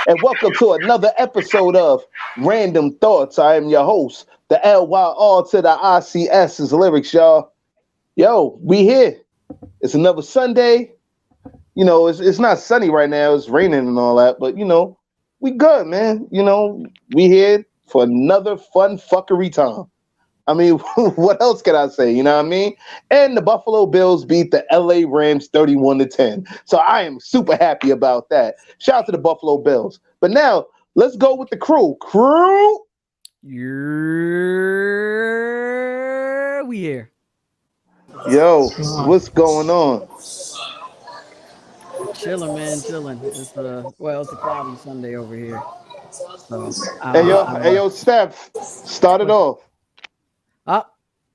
and welcome to another episode of Randumb Thoughtz. I am your host, the LYR to the ICS's lyrics, y'all. Yo, we here. It's another Sunday. You know, it's not sunny right now. It's raining and all that, but, you know, we good, man. You know, we here for another fun fuckery time. I mean, what else can I say? You know what I mean? And the Buffalo Bills beat the LA Rams 31-10. So I am super happy about that. Shout out to the Buffalo Bills. But now let's go with the crew. Crew. We here. Yo, what's going on? Chilling, man, chilling. It's a cloudy Sunday over here. So, Hey yo, Steph, start it off.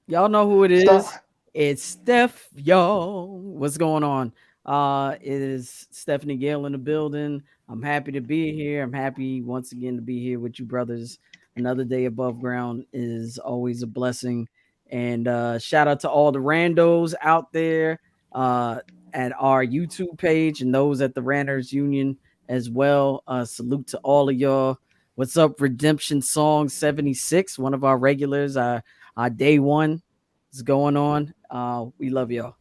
Y'all know who it is. Steph. It's Steph, y'all. What's going on? It is Stephanie Gale in the building. I'm happy to be here. I'm happy once again to be here with you brothers. Another day above ground is always a blessing. And shout out to all the randos out there at our YouTube page and those at the Ranters Union as well. Salute to all of y'all. What's up, Redemption Song 76, one of our regulars. Our day one is going on. We love y'all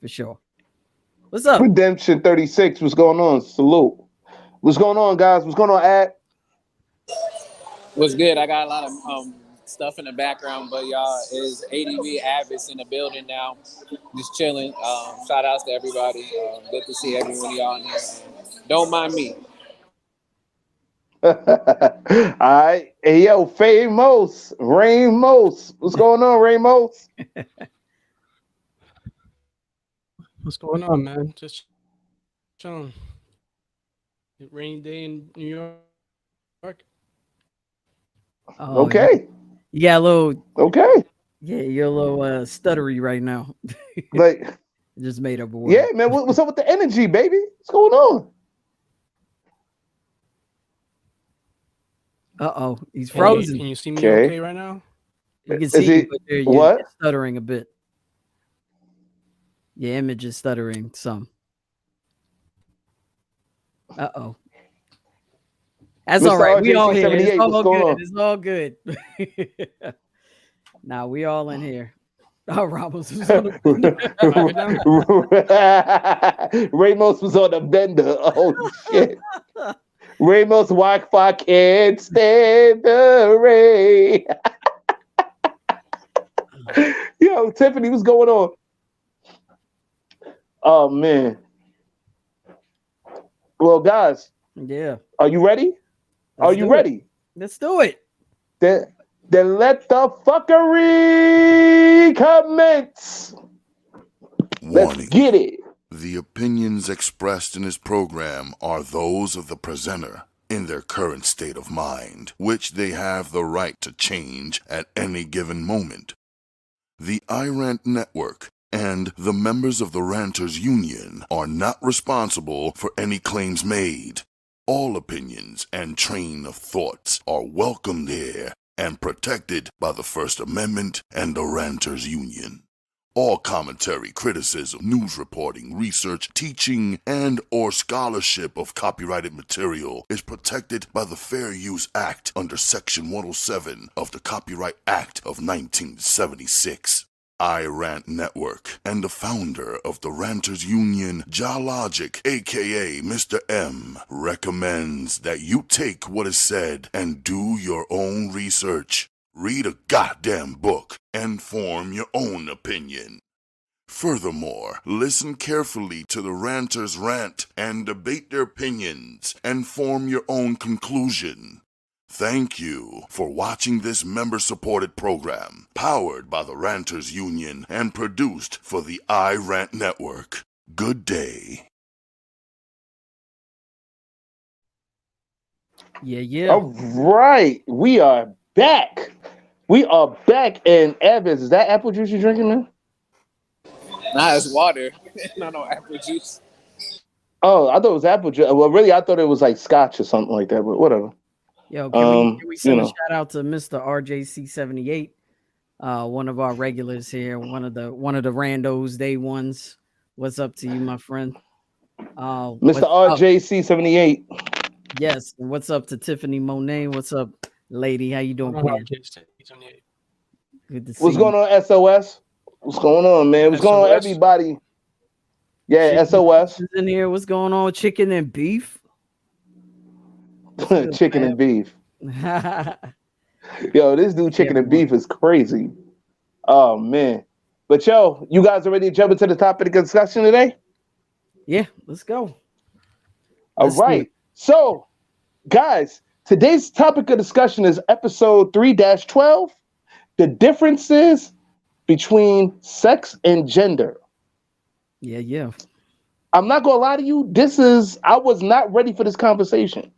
for sure. What's up? Redemption 36. What's going on? Salute. What's going on, guys? What's going on, Ad? What's good? I got a lot of stuff in the background, but y'all is ADV Avis in the building now. Just chilling. Shout outs to everybody. Good to see everyone of y'all in here. Don't mind me. All right. Hey, yo, Ramos. What's going on, Ramos? What's going on, man? Just chilling. Rainy day in New York. Oh, okay. You got a little. Okay. Yeah, you're a little stuttery right now. Like, just made up a word. Yeah, man. What's up with the energy, baby? What's going on? He's frozen. Can you see me okay right now? You can see you, but you're stuttering a bit. Your image is stuttering some. That's Mr. all right. RJC We all here. It's all good. On? It's all good. Now we all in here. Oh, Ramos was on the Ramos was on the bender. Oh shit. Ramos Wi-Fi can't stand the rain. Yo, Tiffany, what's going on? Oh man. Well, guys. Yeah. Are you ready? Are you ready? Let's do it. Then let the fuckery commence. Warning. Let's get it. The opinions expressed in this program are those of the presenter in their current state of mind, which they have the right to change at any given moment. The iRant Network and the members of the Ranters Union are not responsible for any claims made. All opinions and train of thoughts are welcomed here and protected by the First Amendment and the Ranters Union. All commentary, criticism, news reporting, research, teaching, and or scholarship of copyrighted material is protected by the Fair Use Act under Section 107 of the Copyright Act of 1976. iRant Network and the founder of the Ranters Union, Jalogic, aka Mr. M, recommends that you take what is said and do your own research. Read a goddamn book and form your own opinion. Furthermore, listen carefully to the ranters rant and debate their opinions and form your own conclusion. Thank you for watching this member-supported program, powered by the Ranters Union and produced for the iRant Network. Good day. Yeah. All right. We are back. And Evans, is that apple juice you're drinking, man? Nah, it's water. No apple juice. Oh, I thought it was apple juice. Well, really, I thought it was like scotch or something like that, but whatever. Yo, can we send a shout out to Mr. RJC78, one of our regulars here, one of the randos, day ones. What's up to you, my friend? Mr. RJC78. Yes. And what's up to Tiffany Monet? What's up, lady? How you doing, I don't know how Quinn? Good to see What's you. going on, SOS? What's going on, man? What's going on, SOS? everybody? Yeah, Chicken SOS. is in here. What's going on? Chicken and beef. What's good, Chicken and beef. man? Yo, this dude chicken and Everyone. beef is crazy. Oh man. But yo, you guys are ready to jump into the topic of discussion today? Yeah, let's go. All Let's do it. right. So, guys, today's topic of discussion is episode 3-12, the differences between sex and gender. Yeah. I'm not gonna lie to you, I was not ready for this conversation.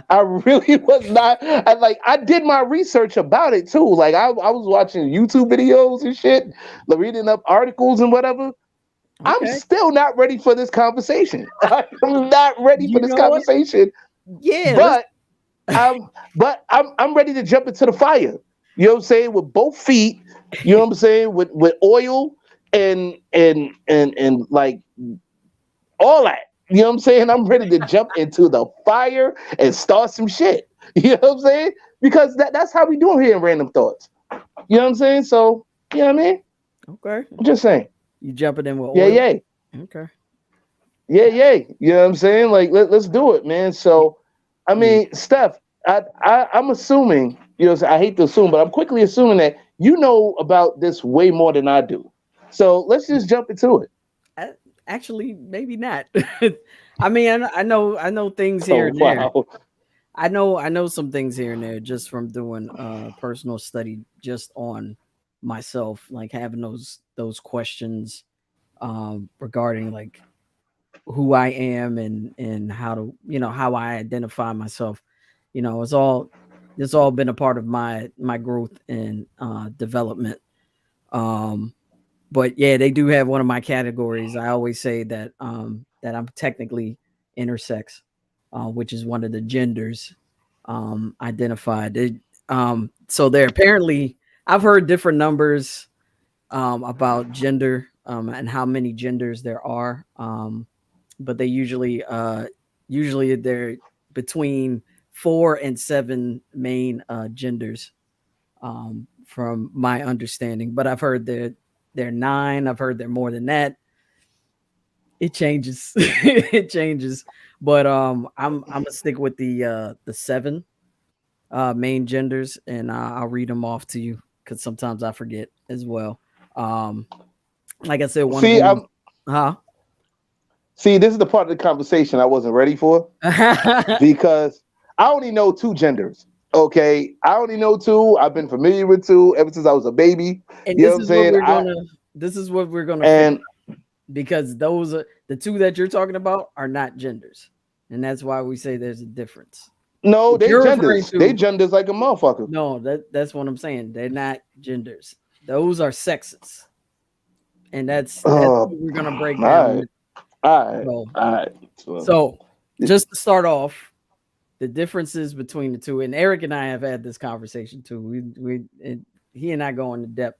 I really was not. I did my research about it too. Like I was watching YouTube videos and shit, like reading up articles and whatever. I'm Okay. still not ready for this conversation. I'm not ready for You this know what? conversation. Yeah, But I'm ready to jump into the fire. You know what I'm saying? With both feet. You know what I'm saying? With oil and like all that. You know what I'm saying? I'm ready to jump into the fire and start some shit. You know what I'm saying? Because that's how we do here in Randumb Thoughtz. You know what I'm saying? So, you know what I mean? Okay. I'm just saying. You jumping in with Yeah, oil? yeah. Okay. Yeah. You know what I'm saying? Like, let's do it, man. So, I mean, Steph, I'm assuming, you know, I hate to assume, but I'm quickly assuming that you know about this way more than I do. So let's just jump into it. Actually, maybe not. I mean, I know things here Oh, and there. wow. I know some things here and there just from doing personal study just on myself, like having those questions regarding like who I am and how to how I identify myself. It's all been a part of my growth and development. Um, but yeah, they do have one of my categories. I always say that I'm technically intersex, which is one of the genders identified. So there apparently I've heard different numbers about gender and how many genders there are, but they usually they're between 4 and 7 main genders from my understanding. But I've heard that they're 9. I've heard they're more than that. It changes. It changes. But I'm gonna stick with the 7 main genders, and I'll read them off to you because sometimes I forget as well. Um, like I said, one of See, them, huh? this is the part of the conversation I wasn't ready for because I only know 2 genders. Okay, I only know 2. I've been familiar with 2 ever since I was a baby. And You know what I'm saying? this is what we're gonna figure And out because those are the 2 that you're talking about are not genders, and that's why we say there's a difference. no, What they you're referring genders. They to, genders like a motherfucker. no, that's what I'm saying. They're not genders. Those are sexes, and that's Uh, what we're gonna break all down. right, all right, So, all right. So, so just to start off, the differences between the 2, and Eric and I have had this conversation too. And he and I go into depth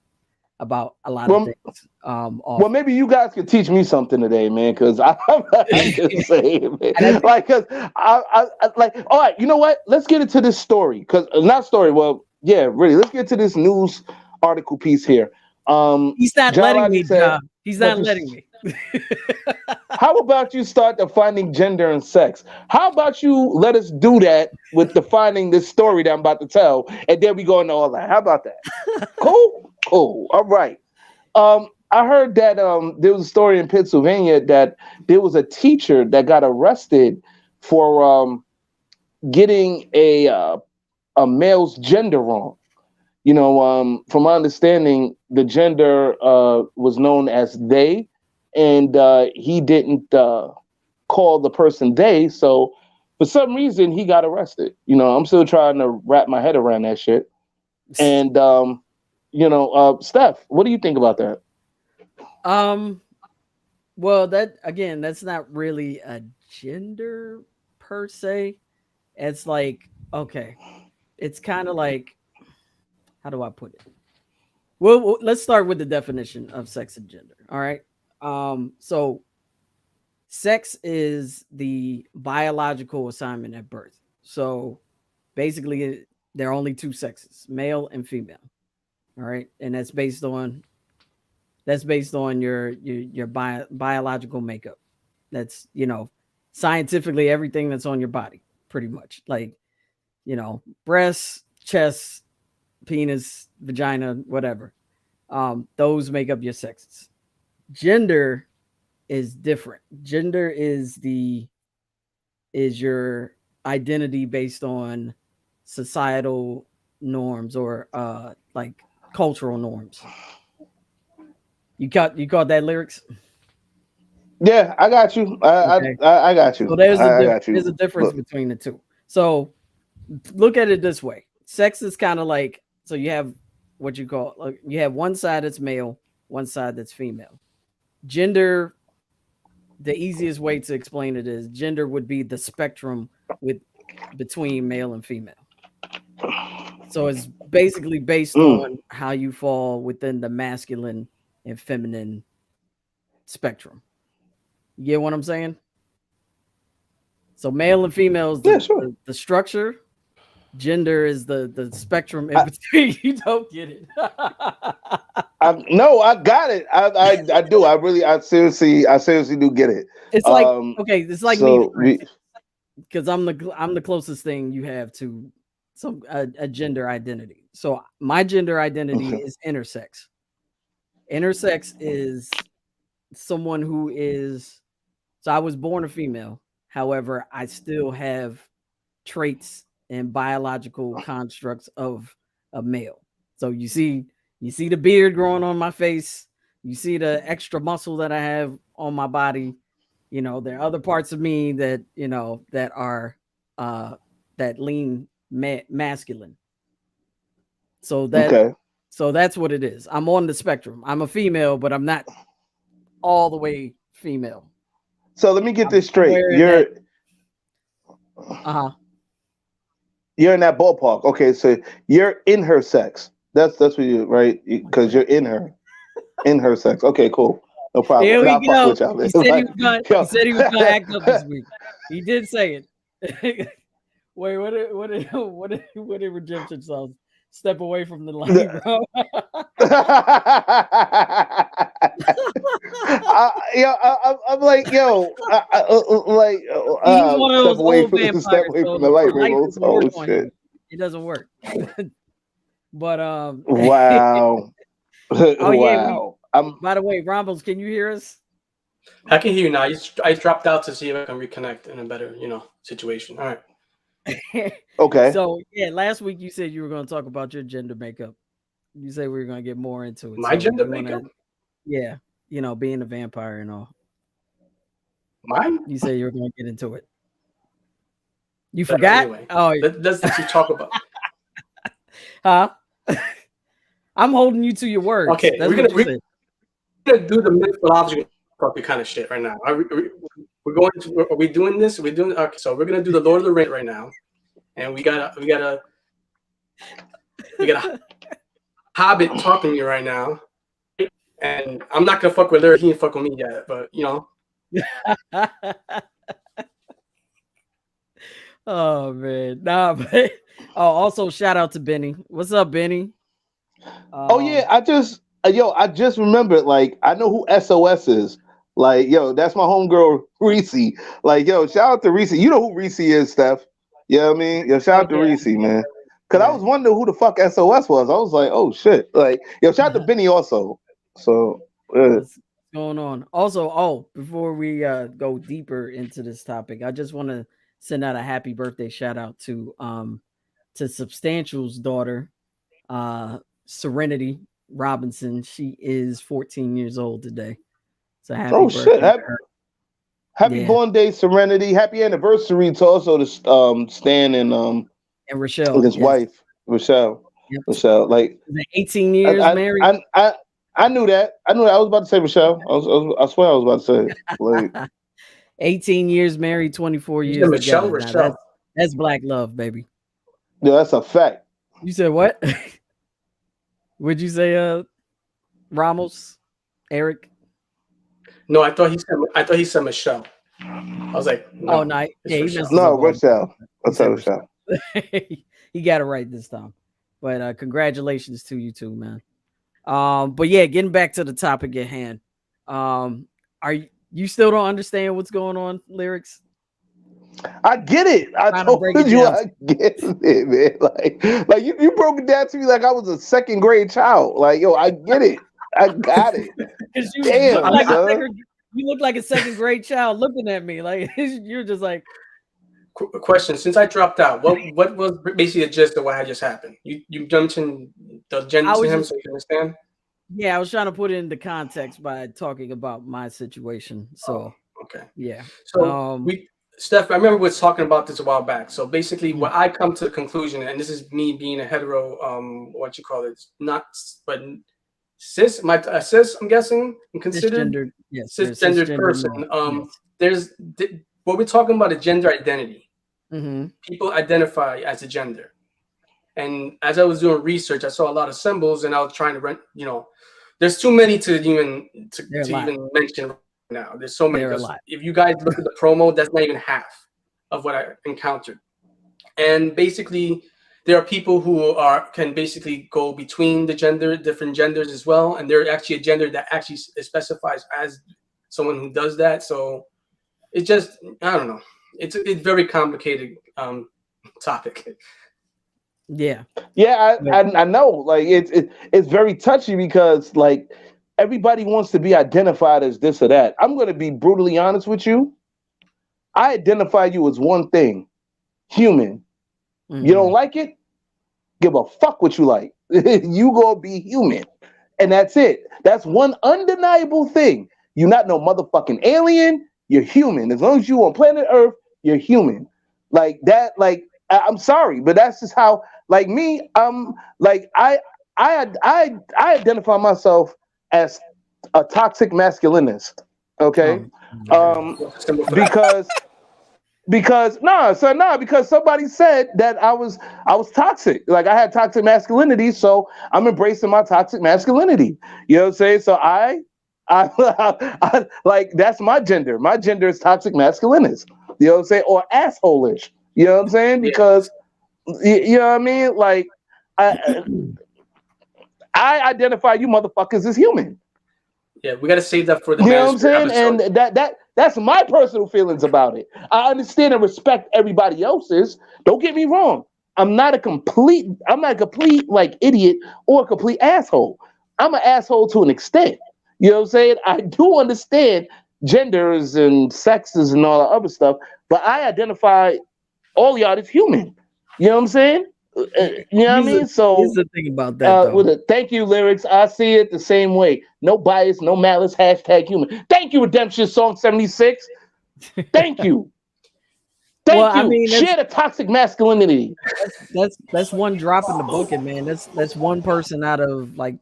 about a lot of well, things. well, Off. maybe you guys could teach me something today, man. Because I'm just saying, man. And I think Like, cause like, all right. You know what? Let's get into this story. Because not story. Well, yeah, really. Let's get to this news article piece here. he's not John letting Logic me, said, John. He's but not letting me. how about you start defining gender and sex? How about you let us do that with defining this story that I'm about to tell, and then we go into all that. How about that? Cool, cool. All right. I heard that there was a story in Pennsylvania that there was a teacher that got arrested for getting a male's gender wrong. You know, from my understanding, the gender was known as they, and he didn't call the person they. So for some reason, he got arrested. You know, I'm still trying to wrap my head around that shit. And Steph, what do you think about that? um, well, that again, that's not really a gender per se. It's like, okay, it's kind of like, how do I put it? Well, let's start with the definition of sex and gender. All right. So sex is the biological assignment at birth. So basically, there are only two sexes, male and female. All right, and that's based on your biological makeup. That's scientifically everything that's on your body, pretty much. Like breasts, chest, penis, vagina, whatever. Those make up your sexes. Gender is different. Gender is your identity based on societal norms or like cultural norms. You caught that lyrics? Yeah, I got you. Okay. I got you. So there's there's a difference between the two. So look at it this way. Sex is kind of like, so you have what you call, you have one side that's male, one side that's female. Gender, the easiest way to explain it is gender would be the spectrum between male and female. So it's basically based on how you fall within the masculine and feminine spectrum. You get what I'm saying? So male and female is the structure. Gender is the spectrum in between. You don't get it. No, I got it. I do. I seriously do get it. It's like it's like me, because I'm the closest thing you have to a gender identity. So my gender identity is intersex. Intersex is someone who is. So I was born a female. However, I still have traits and biological constructs of a male. So you see the beard growing on my face. You see the extra muscle that I have on my body. There are other parts of me that that are that lean masculine. So that's what it is. I'm on the spectrum. I'm a female, but I'm not all the way female. So let me get this straight. You're in that ballpark. Okay, so you're in her sex. That's what you right, because you're in her sex. Okay, cool. No problem. Here we go. He said he was gonna act up this week. He did say it. Wait, what did redemption songs? Step away from the line, bro. I'm like, he's one of those old vampires. Step away from the light, bro. Oh shit, it doesn't work. But wow. Wow. By the way, Rombles, can you hear us? I can hear you now. I dropped out to see if I can reconnect in a better, situation. All right. Okay. So last week you said you were going to talk about your gender makeup. You said we were going to get more into it. My gender makeup? Yeah, being a vampire and all. Mine? You said you were going to get into it. You forgot? Anyway, let's actually talk about. Huh? I'm holding you to your words. Okay, we're gonna do the mythological kind of shit right now. Are we doing this? Okay, so we're gonna do the Lord of the Rings right now, and we got a Hobbit talking to you right now, and I'm not gonna fuck with Larry. He ain't fuck with me yet, but Oh man, nah, but also shout out to Benny. What's up, Benny? I just remembered. Like, I know who SOS is. Like, that's my homegirl Reese. Like, shout out to Reese. You know who Reese is, Steph. You know what I mean? Shout out to Reese, man. Because I was wondering who the fuck SOS was. I was like, oh shit. Like, shout out to Benny also. So what's going on? Also, before we go deeper into this topic, I just want to send out a happy birthday shout out to Substantial's daughter, Serenity Robinson. She is 14 years old today. So happy birthday. Happy born day, Serenity. Happy anniversary to also to Stan and Rochelle with his wife, Rochelle. Yep. Rochelle, like 18 years married. I knew that. I was about to say Rochelle. I swear I was about to say like 18 years married, 24 years Michelle, together. Now, that's black love, baby. Yeah, that's a fact. You said what? Would you say Ramos, Eric? No, I thought he said Michelle. I was like, no. Oh, no. Yeah, he messes No, up. Rochelle. Let's say Rochelle. He got it right this time. But congratulations to you too, man. But yeah, getting back to the topic at hand. Are you still don't understand what's going on, lyrics? I get it. I told you I get it, man. Like you broke it down to me like I was a second grade child. Like, yo, I get it. I got it. Damn, you look like a second grade child looking at me. Like you're just like. Question: since I dropped out, what was basically the gist of what had just happened? You mentioned the gender to him, so you can understand. Yeah, I was trying to put it into context by talking about my situation. So okay, yeah. So Steph, I remember we were talking about this a while back. So basically, what I come to the conclusion, and this is me being a hetero, what you call it, not but cis, cis, I'm guessing, and considered cisgendered person. There's what we're talking about is gender identity. Mm-hmm. People identify as a gender, and as I was doing research, I saw a lot of symbols, and I was trying to there's too many to even mention right now. There's so many. If you guys look at the promo, that's not even half of what I encountered. And basically, there are people who can basically go between the different genders as well, and they're actually a gender that actually specifies as someone who does that. So it's just, I don't know. It's very complicated topic. Yeah. I know. Like it's very touchy because like everybody wants to be identified as this or that. I'm going to be brutally honest with you. I identify you as one thing, human. Mm-hmm. You don't like it? Give a fuck what you like. You gonna be human, and that's it. That's one undeniable thing. You're not no motherfucking alien. You're human. As long as you on planet Earth, you're human. Like that. Like I'm sorry, but that's just how. Like me, like I identify myself as a toxic masculinist. Okay, because somebody said that I was toxic. Like I had toxic masculinity, so I'm embracing my toxic masculinity. You know what I'm saying? So I like that's my gender. My gender is toxic masculinist. You know what I'm saying? Or assholeish. You know what I'm saying? Because you know what I mean? Like I identify you motherfuckers as human. Yeah, we got to save that for the. You know what I'm saying? Episode. And that's my personal feelings about it. I understand and respect everybody else's. Don't get me wrong. I'm not a complete like idiot or a complete asshole. I'm an asshole to an extent. You know what I'm saying? I do understand genders and sexes and all that other stuff, but I identify all y'all as human. You know what I'm saying? You know what I mean? So here's the thing about that. Thank you, lyrics. I see it the same way. No bias, no malice. #human. Thank you, Redemption Song 76. Thank you. Thank you. I mean, share the toxic masculinity. That's one drop in the bucket, man. That's one person out of like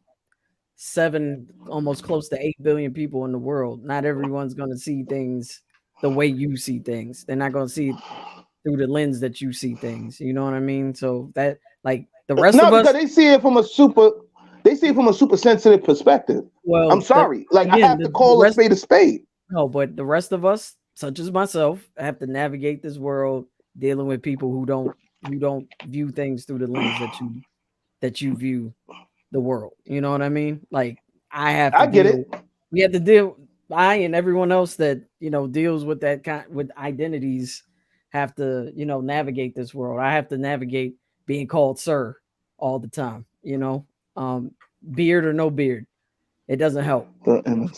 7, almost close to 8 billion people in the world. Not everyone's gonna see things the way you see things. They're not gonna see it through the lens that you see things. You know what I mean? So that like the rest of us, because they see it from a super sensitive perspective. Well, I'm sorry. I have to call a spade a spade. No, but the rest of us, such as myself, have to navigate this world dealing with people who don't view things through the lens that you view the world. You know what I mean? Like I get it. We have to deal. I and everyone else that deals with that with identities have to navigate this world. I have to navigate being called sir all the time. Beard or no beard, it doesn't help. Benny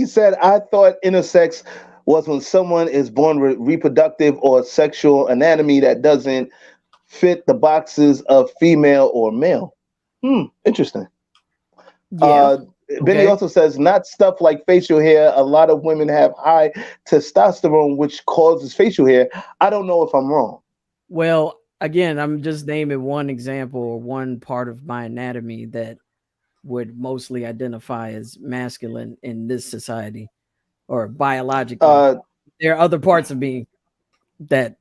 said, I thought intersex was when someone is born with reproductive or sexual anatomy that doesn't fit the boxes of female or male. Interesting. Yeah. Benny also says, not stuff like facial hair. A lot of women have high testosterone, which causes facial hair. I don't know if I'm wrong. Well, again, I'm just naming one example or one part of my anatomy that would mostly identify as masculine in this society or biologically. There are other parts of me that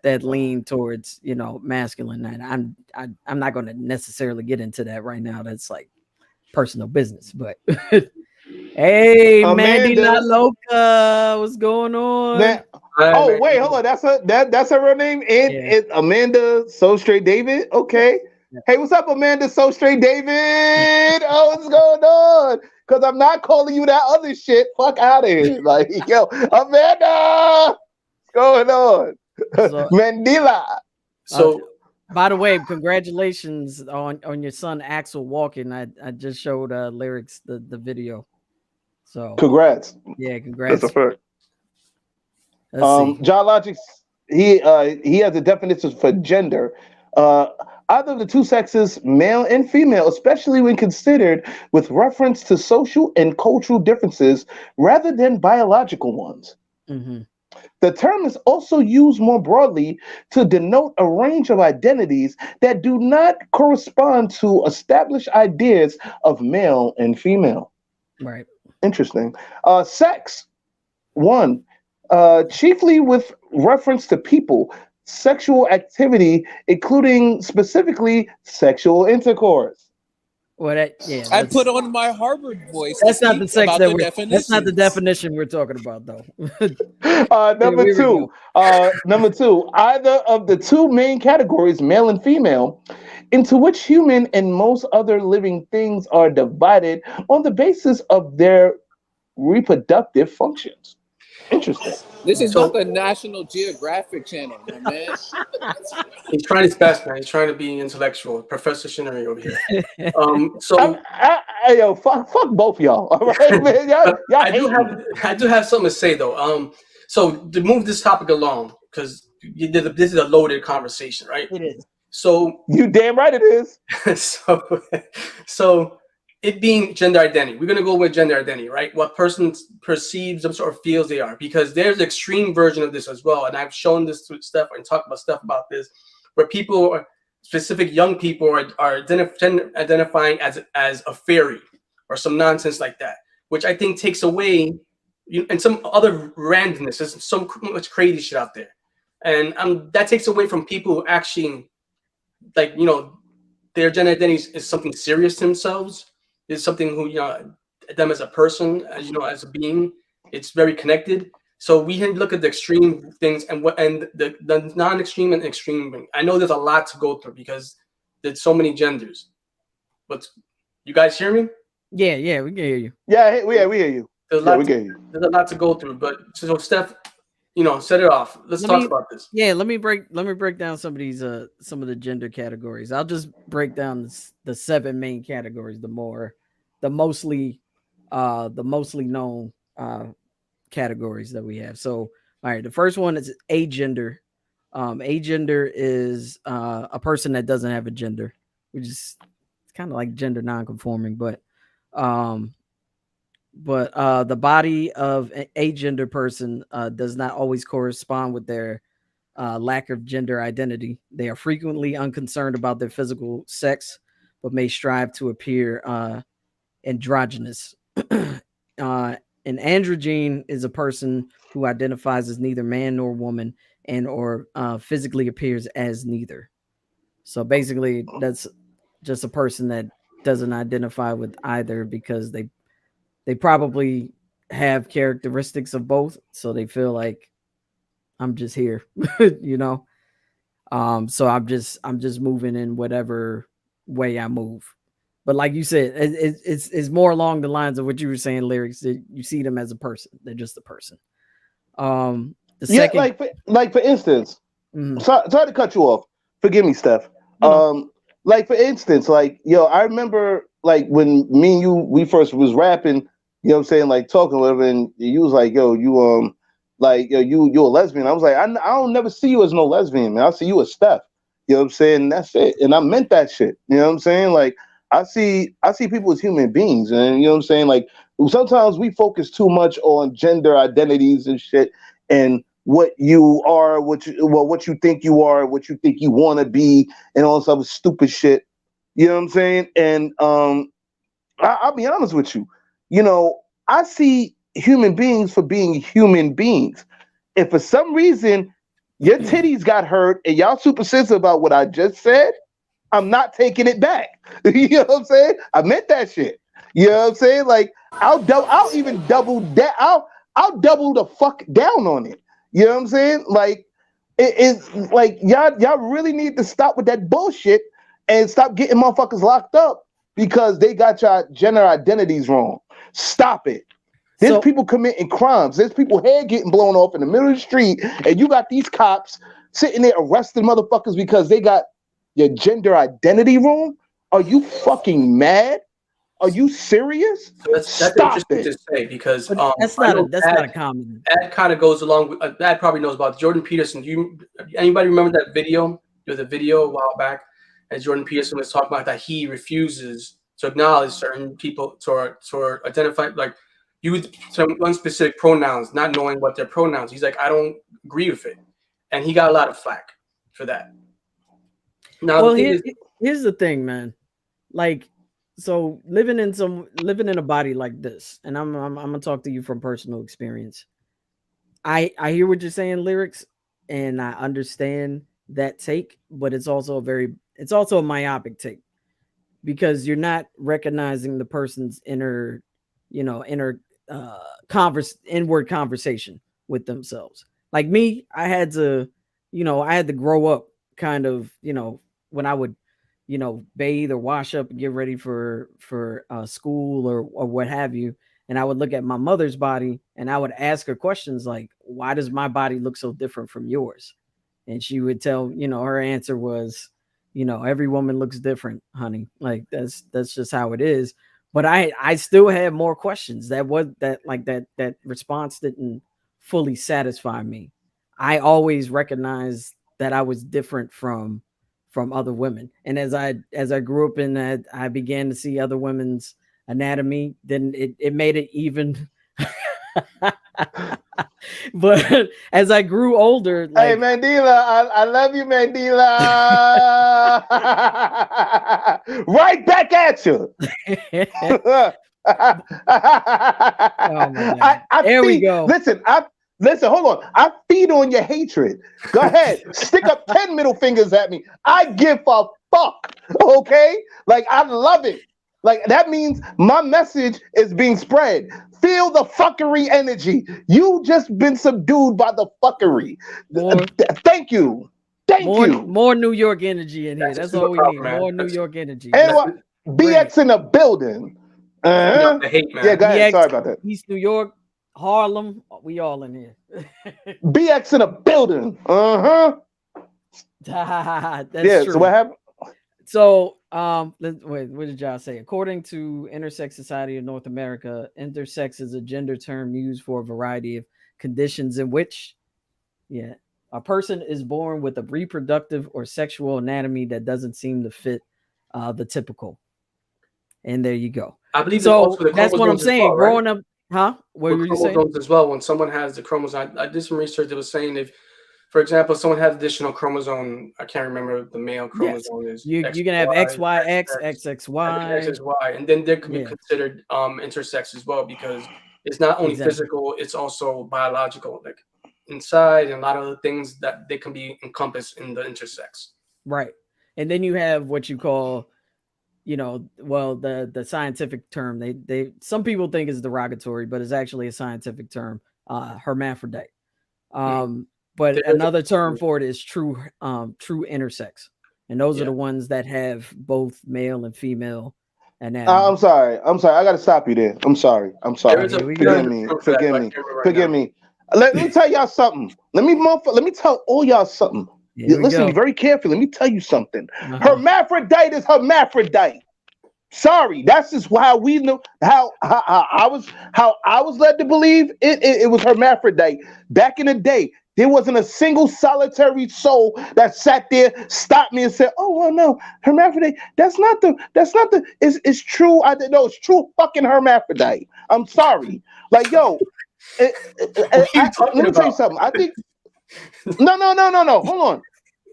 lean towards, masculine. And I'm not going to necessarily get into that right now. That's like personal business, but Hey, Mandy La Amanda. Loca, what's going on? Oh wait, hold on. That's her real name. And Yeah. it's Amanda So Straight David. Okay. Yeah. Hey, what's up, Amanda So Straight David? Oh, what's going on? Because I'm not calling you that other shit. Fuck out of here. Like, yo, Amanda, what's going on? So, Mandela. So, by the way, congratulations on your son Axel walking. I just showed lyrics the video. So Congrats. yeah, congrats. That's a fact. Let's see. John Logic, he has a definition for gender. Either of the two sexes, male and female, especially when considered with reference to social and cultural differences rather than biological ones. Mm-hmm. The term is also used more broadly to denote a range of identities that do not correspond to established ideas of male and female. Right. Interesting. Sex. One, chiefly with reference to people, sexual activity, including specifically sexual intercourse. Well, I put on my Harvard voice. That's not the sex that that's not the definitions. definition we're talking about, though. Number two, either of the two main categories, male and female, into which human and most other living things are divided on the basis of their reproductive functions. Interesting. This is not the National Geographic Channel, my man. He's trying his best, man. He's trying to be intellectual. Professor Shinari over here. Yo, fuck both y'all. All right, man. Y'all I do have something to say though. So to move this topic along, because this is a loaded conversation, right? It is. So you damn right it is. so it being gender identity, we're gonna go with gender identity, right? What person perceives them or feels they are, because there's an extreme version of this as well, and I've shown this to stuff and talked about stuff about this, where people, specific young people, are identifying as a fairy or some nonsense like that, which I think takes away, and some other randomness. There's so much crazy shit out there, and that takes away from people who actually, like, their gender identity is something serious to themselves. Is something who, them as a person, as a being, it's very connected. So we can look at the extreme things and the non-extreme and extreme. I know there's a lot to go through because there's so many genders. But you guys hear me? Yeah, we can hear you. Yeah, we hear you. There's a lot to go through. But so Steph, set it off. Let's talk about this. Yeah, let me break down some of these some of the gender categories. I'll just break down the 7 main categories, the mostly known categories that we have. So, all right, the first one is agender. Agender is a person that doesn't have a gender, which is kind of like gender nonconforming, but the body of a gender person does not always correspond with their lack of gender identity. They are frequently unconcerned about their physical sex, but may strive to appear androgynous. An androgyne is a person who identifies as neither man nor woman and or physically appears as neither. So basically, that's just a person that doesn't identify with either because they probably have characteristics of both, so they feel like I'm just here, So I'm just moving in whatever way I move. But like you said, it's more along the lines of what you were saying, lyrics. That you see them as a person; they're just a person. Second, like for instance, sorry to cut you off. Forgive me, Steph. Like for instance, like I remember like when me and you we first was rapping. You know what I'm saying? Like talking with him, and you was like, you a lesbian. I was like, I don't never see you as no lesbian, man. I see you as Steph. You know what I'm saying? That's it. And I meant that shit. You know what I'm saying? Like I see people as human beings, and you know what I'm saying? Like sometimes we focus too much on gender identities and shit, and what you are, what you think you are, what you think you want to be, and all this other stupid shit. You know what I'm saying? And I'll be honest with you. I see human beings for being human beings. If for some reason your titties got hurt and y'all super sensitive about what I just said, I'm not taking it back. You know what I'm saying? I meant that shit. You know what I'm saying? Like, I'll even double that. I'll double the fuck down on it. You know what I'm saying? Like it's like y'all really need to stop with that bullshit and stop getting motherfuckers locked up because they got your gender identities wrong. Stop it. There's people committing crimes. There's people head getting blown off in the middle of the street, and you got these cops sitting there arresting motherfuckers because they got your gender identity wrong. Are you fucking mad? Are you serious? That's Stop interesting it. to say because that's not a common. That kind of goes along with Dad probably knows about Jordan Peterson. Anybody remember that video? There was a video a while back, as Jordan Peterson was talking about that he refuses to acknowledge certain people to identify like use some unspecific pronouns, not knowing what their pronouns. He's like, I don't agree with it, and he got a lot of flack for that. Now, well, here's the thing, man. Like, so living in a body like this, and I'm gonna talk to you from personal experience. I hear what you're saying, lyrics, and I understand that take, but it's also a myopic take because you're not recognizing the person's inward conversation with themselves. Like me, I had to grow up kind of, when I would, bathe or wash up and get ready for school or what have you. And I would look at my mother's body and I would ask her questions like, why does my body look so different from yours? And she would tell, her answer was, every woman looks different, honey. Like that's just how it is. But I still had more questions. That response didn't fully satisfy me. I always recognized that I was different from other women. And as I grew up in that, I began to see other women's anatomy, then it made it even. But as I grew older, hey Mandela, I love you, Mandela. Right back at you. We go. Listen, hold on. I feed on your hatred. Go ahead. Stick up 10 middle fingers at me. I give a fuck. Okay? Like, I love it. Like, that means my message is being spread. Feel the fuckery energy. You just been subdued by the fuckery. Thank you. Thank you. More New York energy in here. That's all we need. More New York energy. And what? BX in the building. The hate, man. Yeah, go ahead. Sorry about that. East New York, Harlem, we all in here. BX in the building. That's true. So what happened? So, wait, what did y'all say? According to Intersex Society of North America, intersex is a gender term used for a variety of conditions in which, a person is born with a reproductive or sexual anatomy that doesn't seem to fit the typical. And there you go. I believe so. That's what I'm saying. Well, growing up, huh? What were you saying? As well, when someone has the chromosome, I did some research that was saying if, for example, someone has additional chromosome, I can't remember the male chromosome is. You can have XYX, XXY, XXY, and then there could be considered intersex as well because it's not only physical, it's also biological, like inside and a lot of the things that they can be encompassed in the intersex. Right, and then you have what you call, the scientific term. They some people think is derogatory, but it's actually a scientific term, hermaphrodite. But another term for it is true intersex. And those are the ones that have both male and female anatomy. I'm sorry. I got to stop you there. I'm sorry. Forgive me. Let me tell y'all something. Let me tell all y'all something. Listen very carefully. Let me tell you something. Hermaphrodite is hermaphrodite. Sorry, that's just how we know how I was led to believe it was hermaphrodite back in the day. There wasn't a single solitary soul that sat there, stopped me, and said, "Oh, well, no, hermaphrodite. That's not the. It's true. It's true fucking hermaphrodite. I'm sorry. Like, yo, let me tell you something. I think no. Hold on.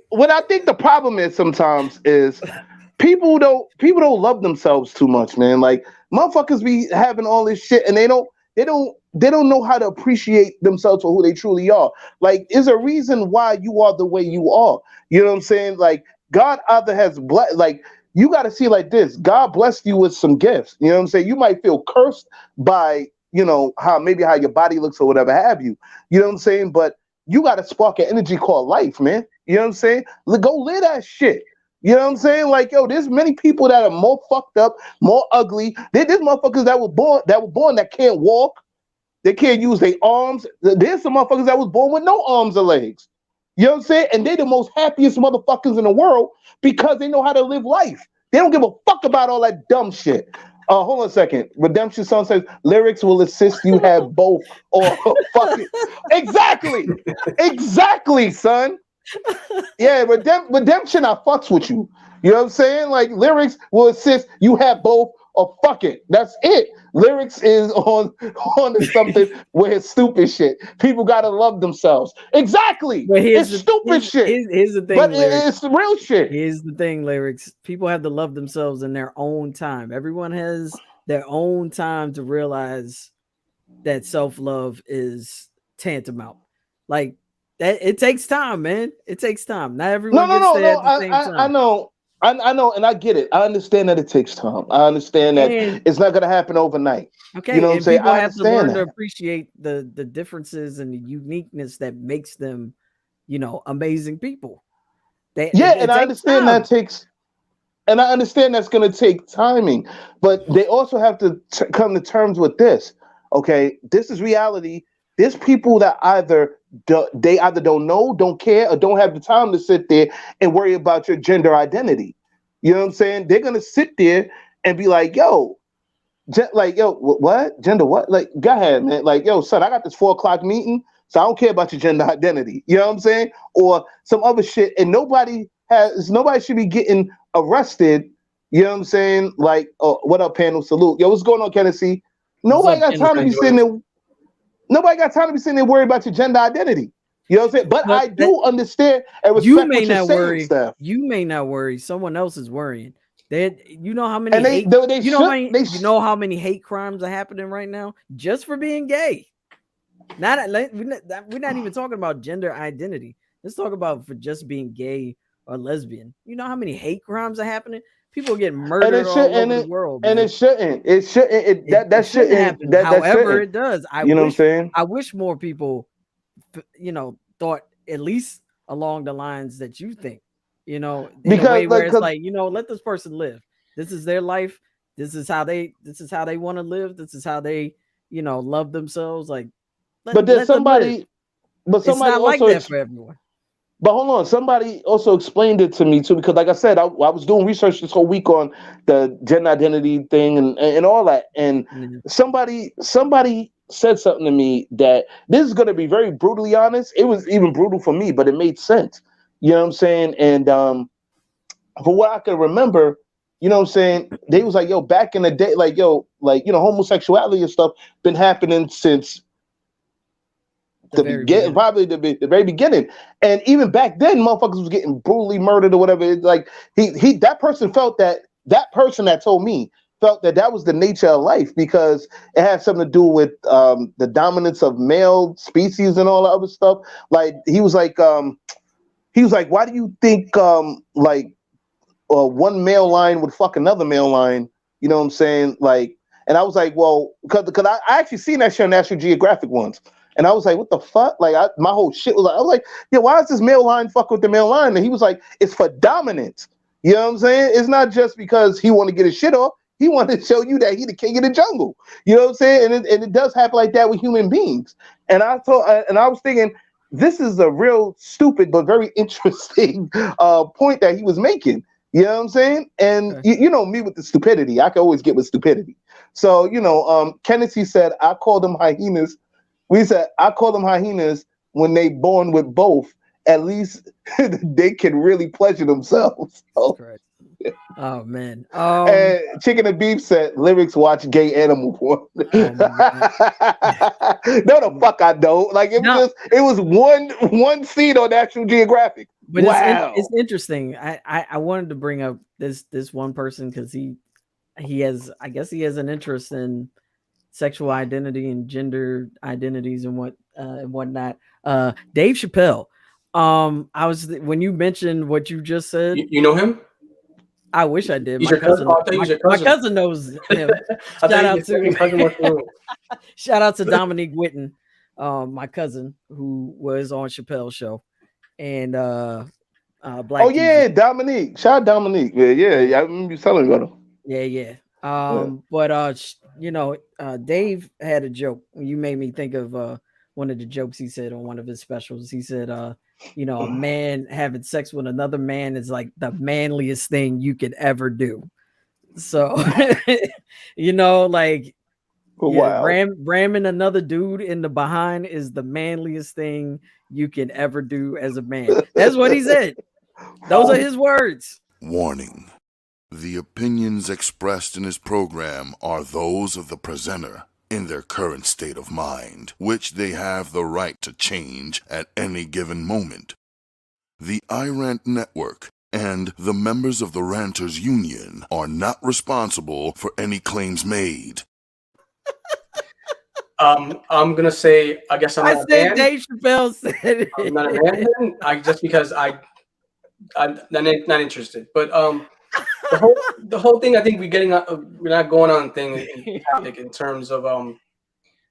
What I think the problem is sometimes is people don't love themselves too much, man. Like, motherfuckers be having all this shit and they don't know how to appreciate themselves for who they truly are. Like, there's a reason why you are the way you are. You know what I'm saying? Like, God either has you got to see like this. God blessed you with some gifts. You know what I'm saying? You might feel cursed by, you know, how your body looks or whatever have you. You know what I'm saying? But you got to spark an energy called life, man. You know what I'm saying? Go live that shit. You know what I'm saying? Like, yo, there's many people that are more fucked up, more ugly. There's motherfuckers that were born that can't walk. They can't use their arms. There's some motherfuckers that was born with no arms or legs. You know what I'm saying? And they're the most happiest motherfuckers in the world because they know how to live life. They don't give a fuck about all that dumb shit. Hold on a second. Redemption song says lyrics will assist you have both or fuck it. Exactly, son. Yeah, redemption, I fucks with you. You know what I'm saying? Like lyrics will assist you have both or fuck it. That's it. Lyrics is on to something where it's stupid shit. People gotta love themselves. Exactly. It's stupid shit. Here's the thing, but lyrics. It's the real shit. Here's the thing, lyrics. People have to love themselves in their own time. Everyone has their own time to realize that self-love is tantamount. Like that, it takes time, man. It takes time. Not everyone gets there at the same time. I know, and I get it. I understand that it takes time. I understand that it's not going to happen overnight. Okay, you know what I'm saying? People have to learn to appreciate the differences and the uniqueness that makes them, you know, amazing people. I understand that takes, and I understand that's going to take timing, but they also have to come to terms with this. Okay, this is reality. There's people that either don't know, don't care, or don't have the time to sit there and worry about your gender identity. You know what I'm saying? They're gonna sit there and be like, "Yo, what gender? What? Like, go ahead, man. Like, yo, son, I got this 4 o'clock meeting, so I don't care about your gender identity. You know what I'm saying? Or some other shit, and nobody should be getting arrested. You know what I'm saying? Like, what up, panel? Salute, yo, what's going on, Tennessee? Nobody got time to be sitting there. Nobody got time to be sitting there worried about your gender identity. You know what I'm saying? But I do understand and respect what you're saying, Steph. You may not worry. Someone else is worrying. You know how many how many hate crimes are happening right now just for being gay. We're not even talking about gender identity. Let's talk about for just being gay or lesbian. You know how many hate crimes are happening? People are getting murdered all over the world. And it shouldn't. It shouldn't. That shouldn't happen. However, it does. You know what I'm saying? I wish more people, you know, thought at least along the lines that you think. You know, in a way where it's like, you know, let this person live. This is their life. This is how they want to live. This is how they, you know, love themselves. Like, but somebody it's not like that for everyone. But hold on, somebody also explained it to me too, because like I said, I was doing research this whole week on the gender identity thing and all that. And somebody said something to me that this is going to be very brutally honest. It was even brutal for me, but it made sense. You know what I'm saying? And for what I can remember, you know what I'm saying? They was like, yo, back in the day, like, yo, like, you know, homosexuality and stuff been happening since probably the very beginning. And even back then, motherfuckers was getting brutally murdered or whatever. It's like that person felt that person that told me felt that was the nature of life, because it had something to do with the dominance of male species and all that other stuff. Like he was like, why do you think one male line would fuck another male line? You know what I'm saying? Like, and I was like, well, because I actually seen that show on National Geographic once. And I was like, what the fuck? Like, my whole shit was like, I was like, yeah, why is this male line fuck with the male line? And he was like, it's for dominance. You know what I'm saying? It's not just because he want to get his shit off. He wanted to show you that he the king of the jungle. You know what I'm saying? And it does happen like that with human beings. And I was thinking, this is a real stupid but very interesting point that he was making. You know what I'm saying? And you know me with the stupidity. I can always get with stupidity. So, you know, Kennedy said, I call them hyenas. We said, I call them hyenas when they born with both. At least they can really pleasure themselves. So. Correct. Oh, man. And Chicken and Beef said, lyrics watch gay animal porn. No, the fuck I don't. Like, it was one scene on National Geographic. But wow. It's interesting. I wanted to bring up this one person because he has an interest in sexual identity and gender identities and whatnot. Dave Chappelle. When you mentioned what you just said, you know him? I wish I did. My cousin knows him. Shout out to Dominique Whitten, my cousin who was on Chappelle's show, and Black. Oh yeah, Dominique. Shout out Dominique. Yeah. I remember you telling me about him. Yeah. But Dave had a joke. You made me think of one of the jokes he said on one of his specials. He said, a man having sex with another man is like the manliest thing you could ever do. So, ramming another dude in the behind is the manliest thing you can ever do as a man. That's what he said. Those are his words. Warning. The opinions expressed in this program are those of the presenter in their current state of mind, which they have the right to change at any given moment. The iRant Network and the members of the Ranters Union are not responsible for any claims made. I'm gonna say, I guess I'm not a man. Dave Chappelle said it. I'm not a man. Because I'm not interested. But the whole thing, I think we're not going on thing in terms of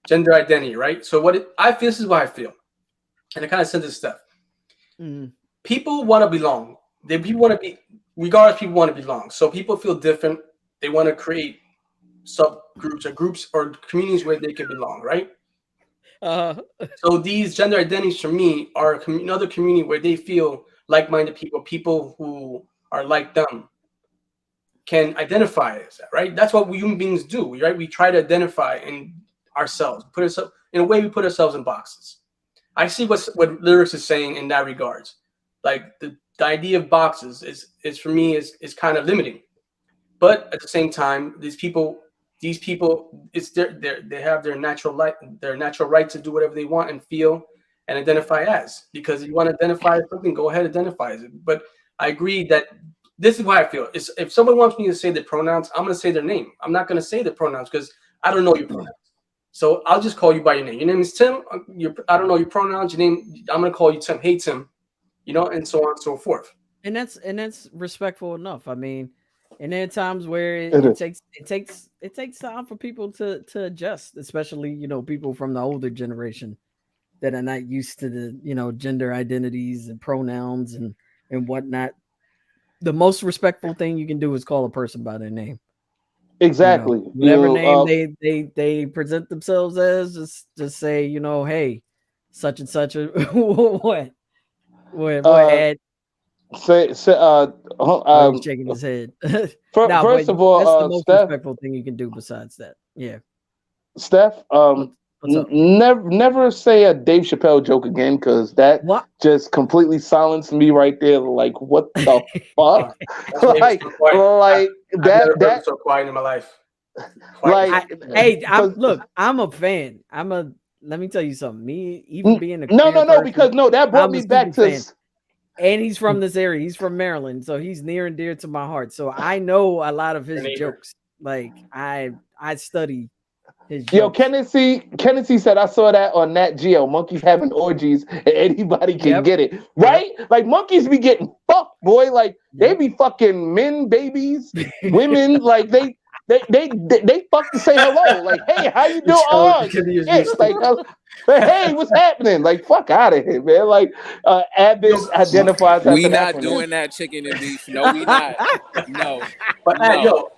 gender identity, right? So this is what I feel, and I kind of said this stuff. People want to belong. People want to be, regardless. People want to belong. So people feel different. They want to create subgroups or groups or communities where they can belong, right? So these gender identities for me are another community where they feel like-minded people who are like them can identify as that, right? That's what we human beings do, right? We try to identify in ourselves, put ourselves in a way. We put ourselves in boxes. I see what lyrics is saying in that regards. Like the idea of boxes is for me is kind of limiting, but at the same time, these people, it's they have their natural right to do whatever they want and feel and identify as. Because if you want to identify as something, go ahead, identify as it. But I agree that this is why I feel. If someone wants me to say the pronouns, I'm going to say their name. I'm not going to say the pronouns because I don't know your pronouns. So I'll just call you by your name. Your name is Tim. I don't know your pronouns. Your name. I'm going to call you Tim. Hey Tim. And so on and so forth. And that's respectful enough. I mean, and there are times where it takes time for people to adjust, especially people from the older generation that are not used to the gender identities and pronouns and whatnot. The most respectful thing you can do is call a person by their name. Exactly. Whatever name they present themselves as, just say, hey, such and such. What? He's shaking his head. First of all, that's the most Steph, respectful thing you can do besides that. Yeah. Steph, never say a Dave Chappelle joke again, because that just completely silenced me right there. Like, what the fuck? That's so quiet in my life. Look, I'm a fan. Let me tell you something. Me, even being a that brought me back to. And he's from this area. He's from Maryland, so he's near and dear to my heart. So I know a lot of his jokes. Like I study his jokes. Yo, Kennedy said I saw that on Nat Geo. Monkeys having orgies and anybody can get it, right? Yep. Like monkeys be getting fucked, boy. Like they be fucking men, babies, women. Like they fuck to say hello. Like, hey, how you doing? Hey, what's happening? Like, fuck out of here, man. Like, Abbott identifies. We not doing that chicken and beef. No, we not. No. But no.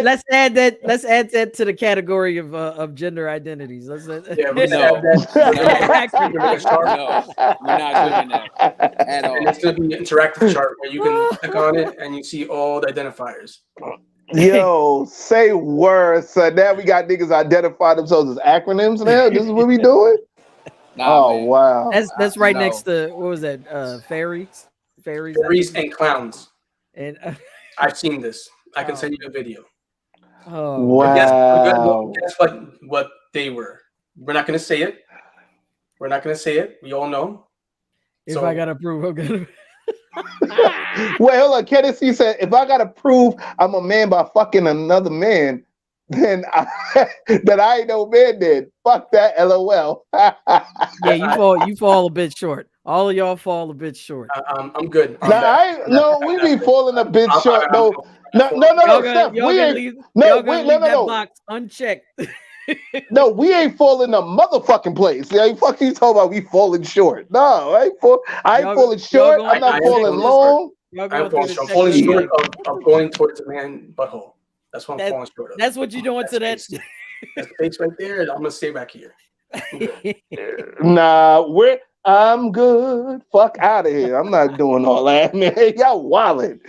Let's add that. Let's add that to the category of gender identities. We're not doing that at all. And it's gonna be an interactive chart where you can click on it and you see all the identifiers. Yo, say words. So now we got niggas identify themselves as acronyms now. This is what we doing? Man. Wow. That's right next to, what was that? Fairies and clowns. And I've seen this. I can send you the video. Oh wow. Guess what they were. We're not gonna say it. We all know. If I gotta prove, I'm gonna. Wait, hold on. Kennedy said, if I gotta prove I'm a man by fucking another man, then I ain't no man then. Fuck that, LOL. Yeah, you fall a bit short. All of y'all fall a bit short. I'm good. No, we be falling a bit short. No, Steph, we ain't. No, wait, no. Box unchecked. No, we ain't falling a motherfucking place. I ain't fucking talking about we falling short. No, I ain't falling short. I'm not falling long. I'm falling short of going towards a man butthole. That's what I'm falling short of. That's what you're doing to that. That space right there. I'm gonna stay back here. Nah, I'm good. Fuck out of here. I'm not doing all that, man. Y'all wildin'.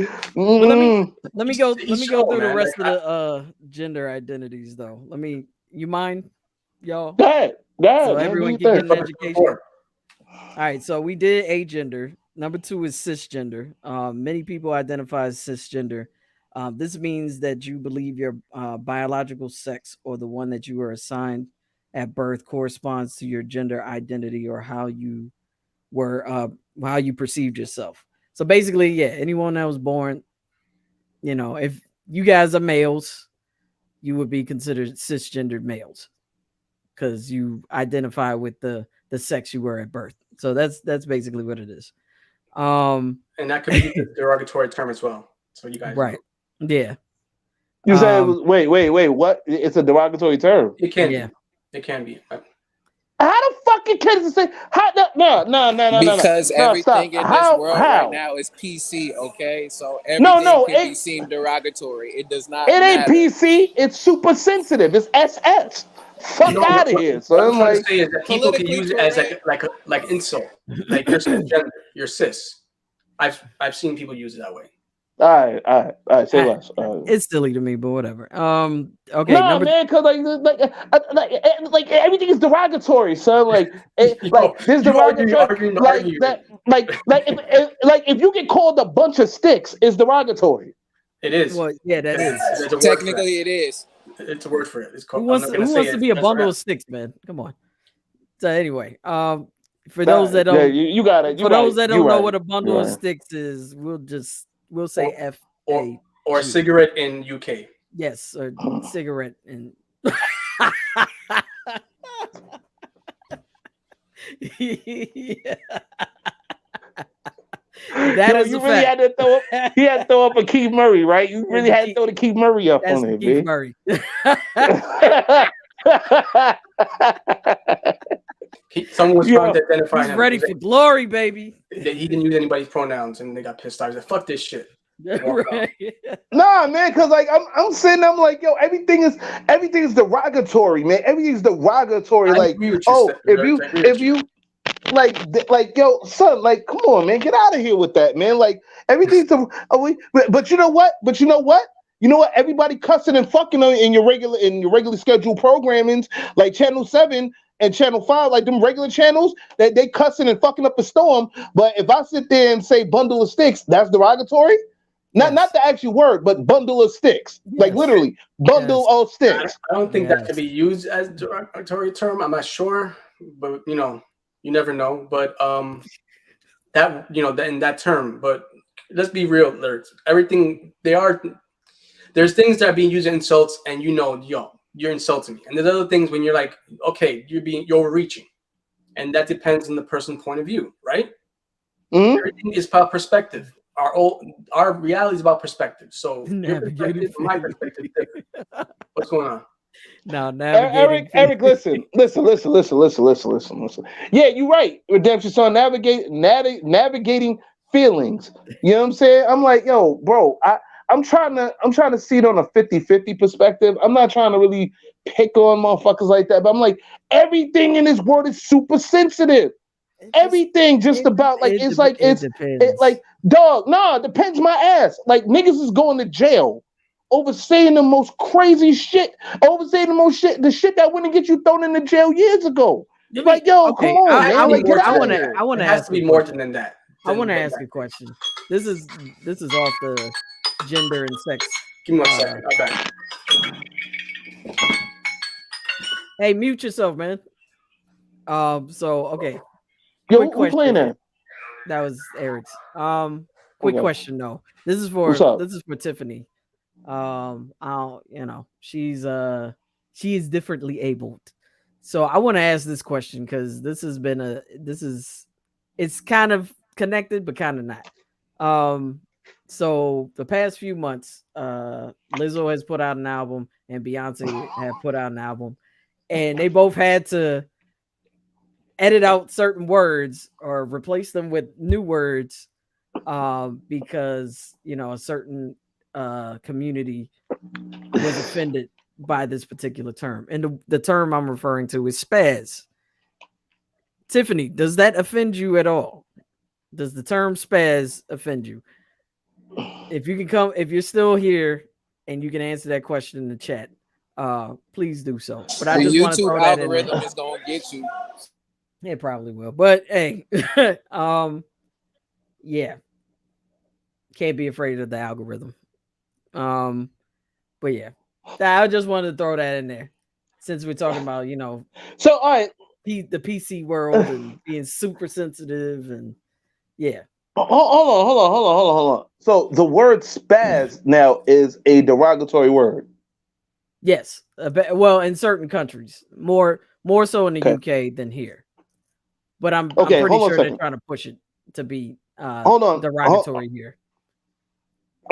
Let me go through the rest of the gender identities though. You mind, y'all? Go ahead, so everyone can get an education. All right, so we did agender. Number 2 is cisgender. Many people identify as cisgender. This means that you believe your biological sex or the one that you were assigned at birth corresponds to your gender identity or how you perceived yourself. So basically, yeah, anyone that was born, if you guys are males, you would be considered cisgendered males because you identify with the sex you were at birth. So that's basically what it is. And that could be a derogatory term as well. So you guys right. Know. Yeah. You said wait, what? It's a derogatory term. It can be. It can be. How the fucking kids say no? Because everything in this world right now is PC, okay? So everything can be seemed derogatory. It does not. It ain't PC. It's super sensitive. It's SS. Fuck out of here. So what I'm trying to say is that people can use it as like insult, like you're cisgender, you're cis. I've seen people use it that way. All right. Say less. It's silly to me, but whatever. Okay. No, man, because like everything is derogatory. So like this derogatory. Like if you get called a bunch of sticks, it's derogatory. It is. Well, yeah, that is. Technically, it is. It's a word for it. It's called. Who wants to be a bundle of sticks, man? Come on. So anyway, for those that don't, you got it. For those that don't know what a bundle of sticks is, we'll say F or cigarette in UK. Yes, or cigarette in. That is you really had to throw up. He had to throw up a Keith Murray, right? You really had to throw the Keith Murray up on it, Keith Murray. Someone was trying to identify him. He's ready for glory, baby. He didn't use anybody's pronouns, and they got pissed off. He's like, "Fuck this shit." Right. Nah, man, because like I'm sitting, I'm like, yo, everything is derogatory, man. Everything's derogatory. Like, if you like, yo, son, like, come on, man, get out of here with that, man. Like, everything's but you know what? You know what? Everybody cussing and fucking in your regular scheduled programmings, like Channel 7 and Channel 5, like them regular channels, that they cussing and fucking up the storm. But if I sit there and say bundle of sticks, that's derogatory. Not the actual word, but bundle of sticks. Yes. Like literally, bundle of sticks. I don't think that could be used as a derogatory term. I'm not sure, but you never know. But that in that term. But let's be real. There's things that are being used as insults, and you're insulting me. And there's other things when you're like, okay, you're overreaching, and that depends on the person's point of view, right? Mm-hmm. Everything is about perspective. Our reality is about perspective. So your perspective, my perspective, different. What's going on? No, Eric, listen. Yeah, you're right. Redemption Son, navigating feelings. You know what I'm saying? I'm like, yo, bro, I'm trying to see it on a 50-50 perspective. I'm not trying to really pick on motherfuckers like that, but I'm like, everything in this world is super sensitive. Everything about like it depends my ass. Like niggas is going to jail over saying the most crazy shit, the shit that wouldn't get you thrown in the jail years ago. Like, yo, come on, man. I want to ask to be more than that. I want to ask a question. This is off the gender and sex. Give me 1 second. I'm back. Hey, mute yourself, man. So okay. Yo, who playing that? That was Eric's. Quick question though. This is for Tiffany. She is differently abled. So I want to ask this question because this is it's kind of connected, but kind of not. So the past few months, Lizzo has put out an album and Beyonce have put out an album, and they both had to edit out certain words or replace them with new words, because a certain community was offended by this particular term, and the term I'm referring to is spaz. Tiffany, does that offend you at all? Does the term spaz offend you? If you're still here and you can answer that question in the chat, please do so. But I just want to throw that in there. Algorithm is gonna get you. It probably will, but hey, yeah, can't be afraid of the algorithm. But yeah, I just wanted to throw that in there since we're talking about So all right, the PC world and being super sensitive and yeah. Hold on. So the word spaz now is a derogatory word. Yes. Well, in certain countries, more so in the UK than here. But I'm pretty sure they're trying to push it to be derogatory here.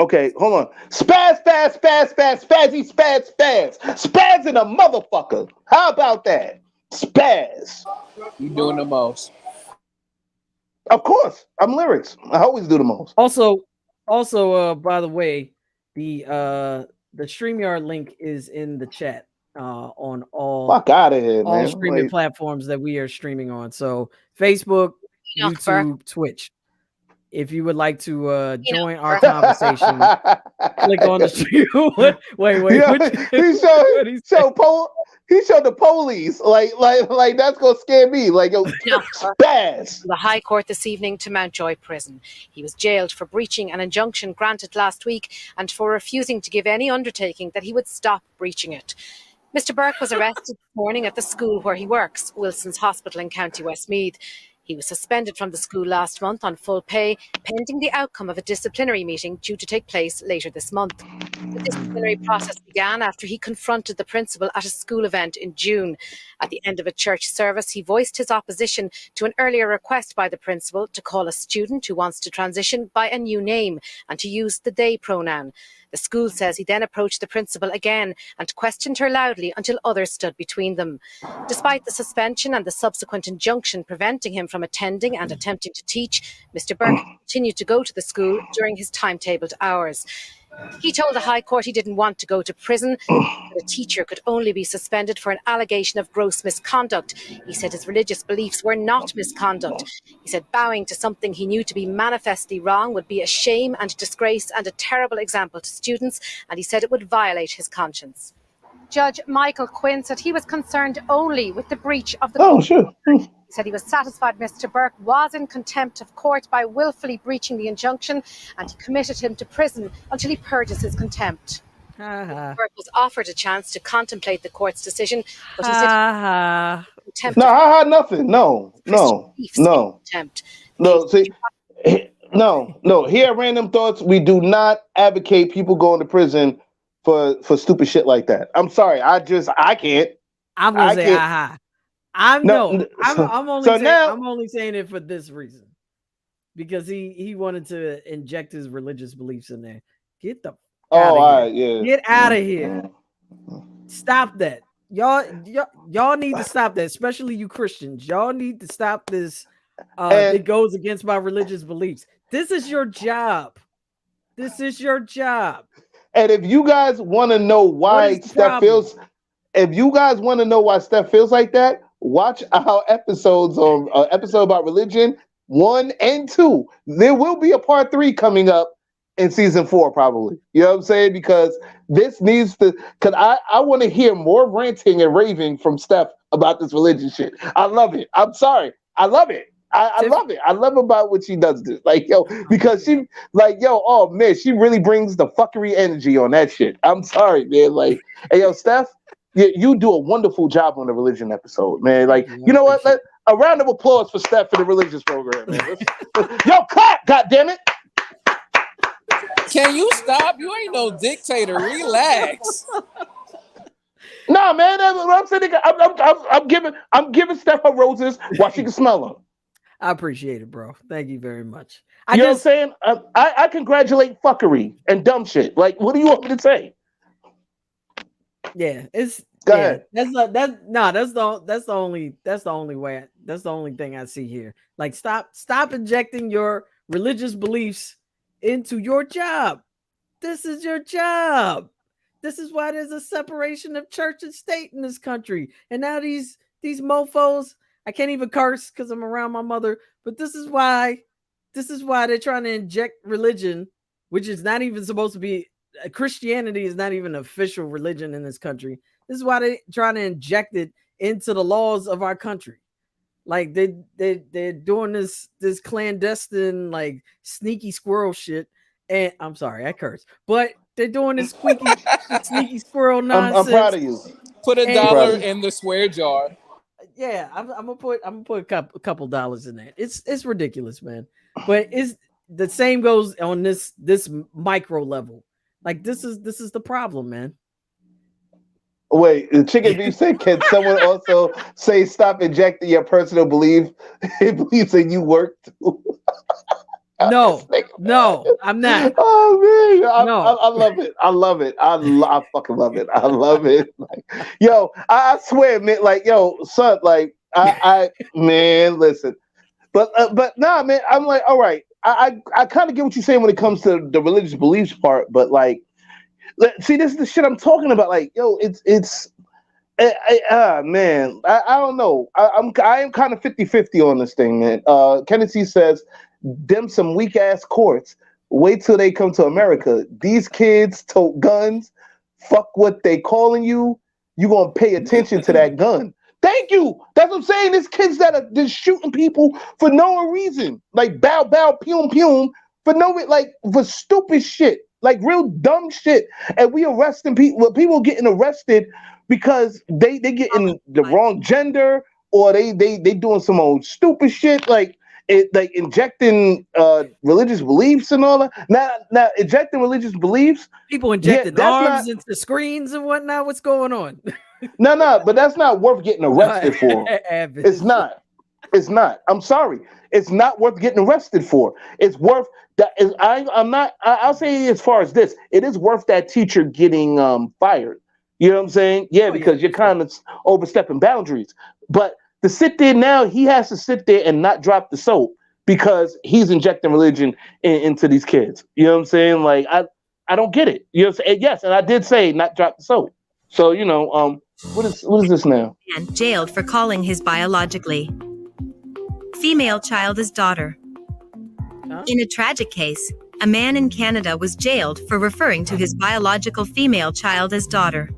Okay, hold on. Spaz, spazzy, spaz in a motherfucker. How about that? Spaz. You doing the most. Of course, I'm lyrics. I always do the most. Also, by the way, the StreamYard link is in the chat on all fuck out of here, all man. streaming platforms that we are streaming on. So Facebook, YouTube, Twitch. If you would like to join our conversation, click on the stream. He showed the police like that's gonna scare me. Like spaz. The High Court this evening to Mountjoy Prison. He was jailed for breaching an injunction granted last week and for refusing to give any undertaking that he would stop breaching it. Mr. Burke was arrested this morning at the school where he works, Wilson's Hospital in County Westmeath. He was suspended from the school last month on full pay, pending the outcome of a disciplinary meeting due to take place later this month. The disciplinary process began after he confronted the principal at a school event in June. At the end of a church service, he voiced his opposition to an earlier request by the principal to call a student who wants to transition by a new name and to use the they pronoun. The school says he then approached the principal again and questioned her loudly until others stood between them. Despite the suspension and the subsequent injunction preventing him from attending and attempting to teach, Mr. Burke continued to go to the school during his timetabled hours. He told the High Court he didn't want to go to prison, but a teacher could only be suspended for an allegation of gross misconduct. He said his religious beliefs were not misconduct. He said bowing to something he knew to be manifestly wrong would be a shame and disgrace and a terrible example to students, and he said it would violate his conscience. Judge Michael Quinn said he was concerned only with the breach of the He said he was satisfied Mr. Burke was in contempt of court by willfully breaching the injunction, and he committed him to prison until he purges his contempt. Burke was offered a chance to contemplate the court's decision, but he said contempt. Nothing. No. Here at Randumb Thoughtz, we do not advocate people going to prison for stupid shit like that. I'm sorry. I can't. I'm gonna say I'm only saying it for this reason, because he wanted to inject his religious beliefs in there. Get the get out of here. Stop that. Y'all need to stop that, especially you Christians. Y'all need to stop this. It goes against my religious beliefs. This is your job. And if you guys want to know why Steph feels like that, watch our episodes on episode about religion 1 and 2. There will be a part 3 coming up in season 4, probably. You know what I'm saying? Because this needs to, because I want to hear more ranting and raving from Steph about this religion shit. I love it. I'm sorry. I love it. I love it. I love about what she does this. Because she, oh man, she really brings the fuckery energy on that shit. I'm sorry, man. Hey, Steph, you do a wonderful job on the religion episode, man. You know what? A round of applause for Steph for the religious program, man. Yo, clap, goddammit. Can you stop? You ain't no dictator. Relax. Nah, man. I'm sitting. I'm giving Steph her roses while she can smell them. I appreciate it, bro. Thank you very much. You know what I'm saying? I congratulate fuckery and dumb shit. Like, what do you want me to say? Yeah, it's Go ahead. That's the only thing I see here. Like, stop injecting your religious beliefs into your job. This is your job. This is why there's a separation of church and state in this country. And now these mofos, I can't even curse because I'm around my mother, but this is why they're trying to inject religion, which is not even supposed to be. Christianity is not even an official religion in this country. This is why they're trying to inject it into the laws of our country. Like they're doing this clandestine, like, sneaky squirrel shit. And I'm sorry, I curse, but they're doing this sneaky squirrel nonsense. I'm proud of you. Put $1 in the swear jar. Yeah, I'm gonna put a couple dollars in there. It's ridiculous, man. But it's the same goes on this micro level. Like, this is the problem, man. Wait, the chicken beef said, can someone also say stop injecting your personal beliefs in you work too? No, I'm not. Oh man, I love it. I love it. I fucking love it. I love it. Like, yo, I swear, man. Like, yo, son, like, I man, listen. But nah, man. I'm like, all right. I kind of get what you're saying when it comes to the religious beliefs part, but like, see, this is the shit I'm talking about. Like, yo, man, I don't know. I am kind of 50-50 on this thing, man. Kennedy says, them some weak ass courts. Wait till they come to America. These kids tote guns. Fuck what they calling you. You gonna pay attention to that gun. Thank you. That's what I'm saying. There's kids that are just shooting people for no reason. Like, bow, bow, pum, pum, for for stupid shit. Like, real dumb shit. And we arresting people. Well, people getting arrested because they getting the wrong gender, or they doing some old stupid shit, like injecting religious beliefs and all that. Now injecting religious beliefs. People injecting arms into screens and whatnot. What's going on? No, but that's not worth getting arrested for. It's not. It's not. I'm sorry. It's not worth getting arrested for. It's worth that. I'll say as far as this, it is worth that teacher getting fired. You know what I'm saying? Yeah, because you're kind of overstepping boundaries. But to sit there now, he has to sit there and not drop the soap because he's injecting religion into these kids. You know what I'm saying? Like, I don't get it. You know what I'm saying? Yes, and I did say not drop the soap. So, you know, what is this now? And jailed for calling his biologically female child his daughter. Huh? In a tragic case, a man in Canada was jailed for referring to his biological female child as daughter.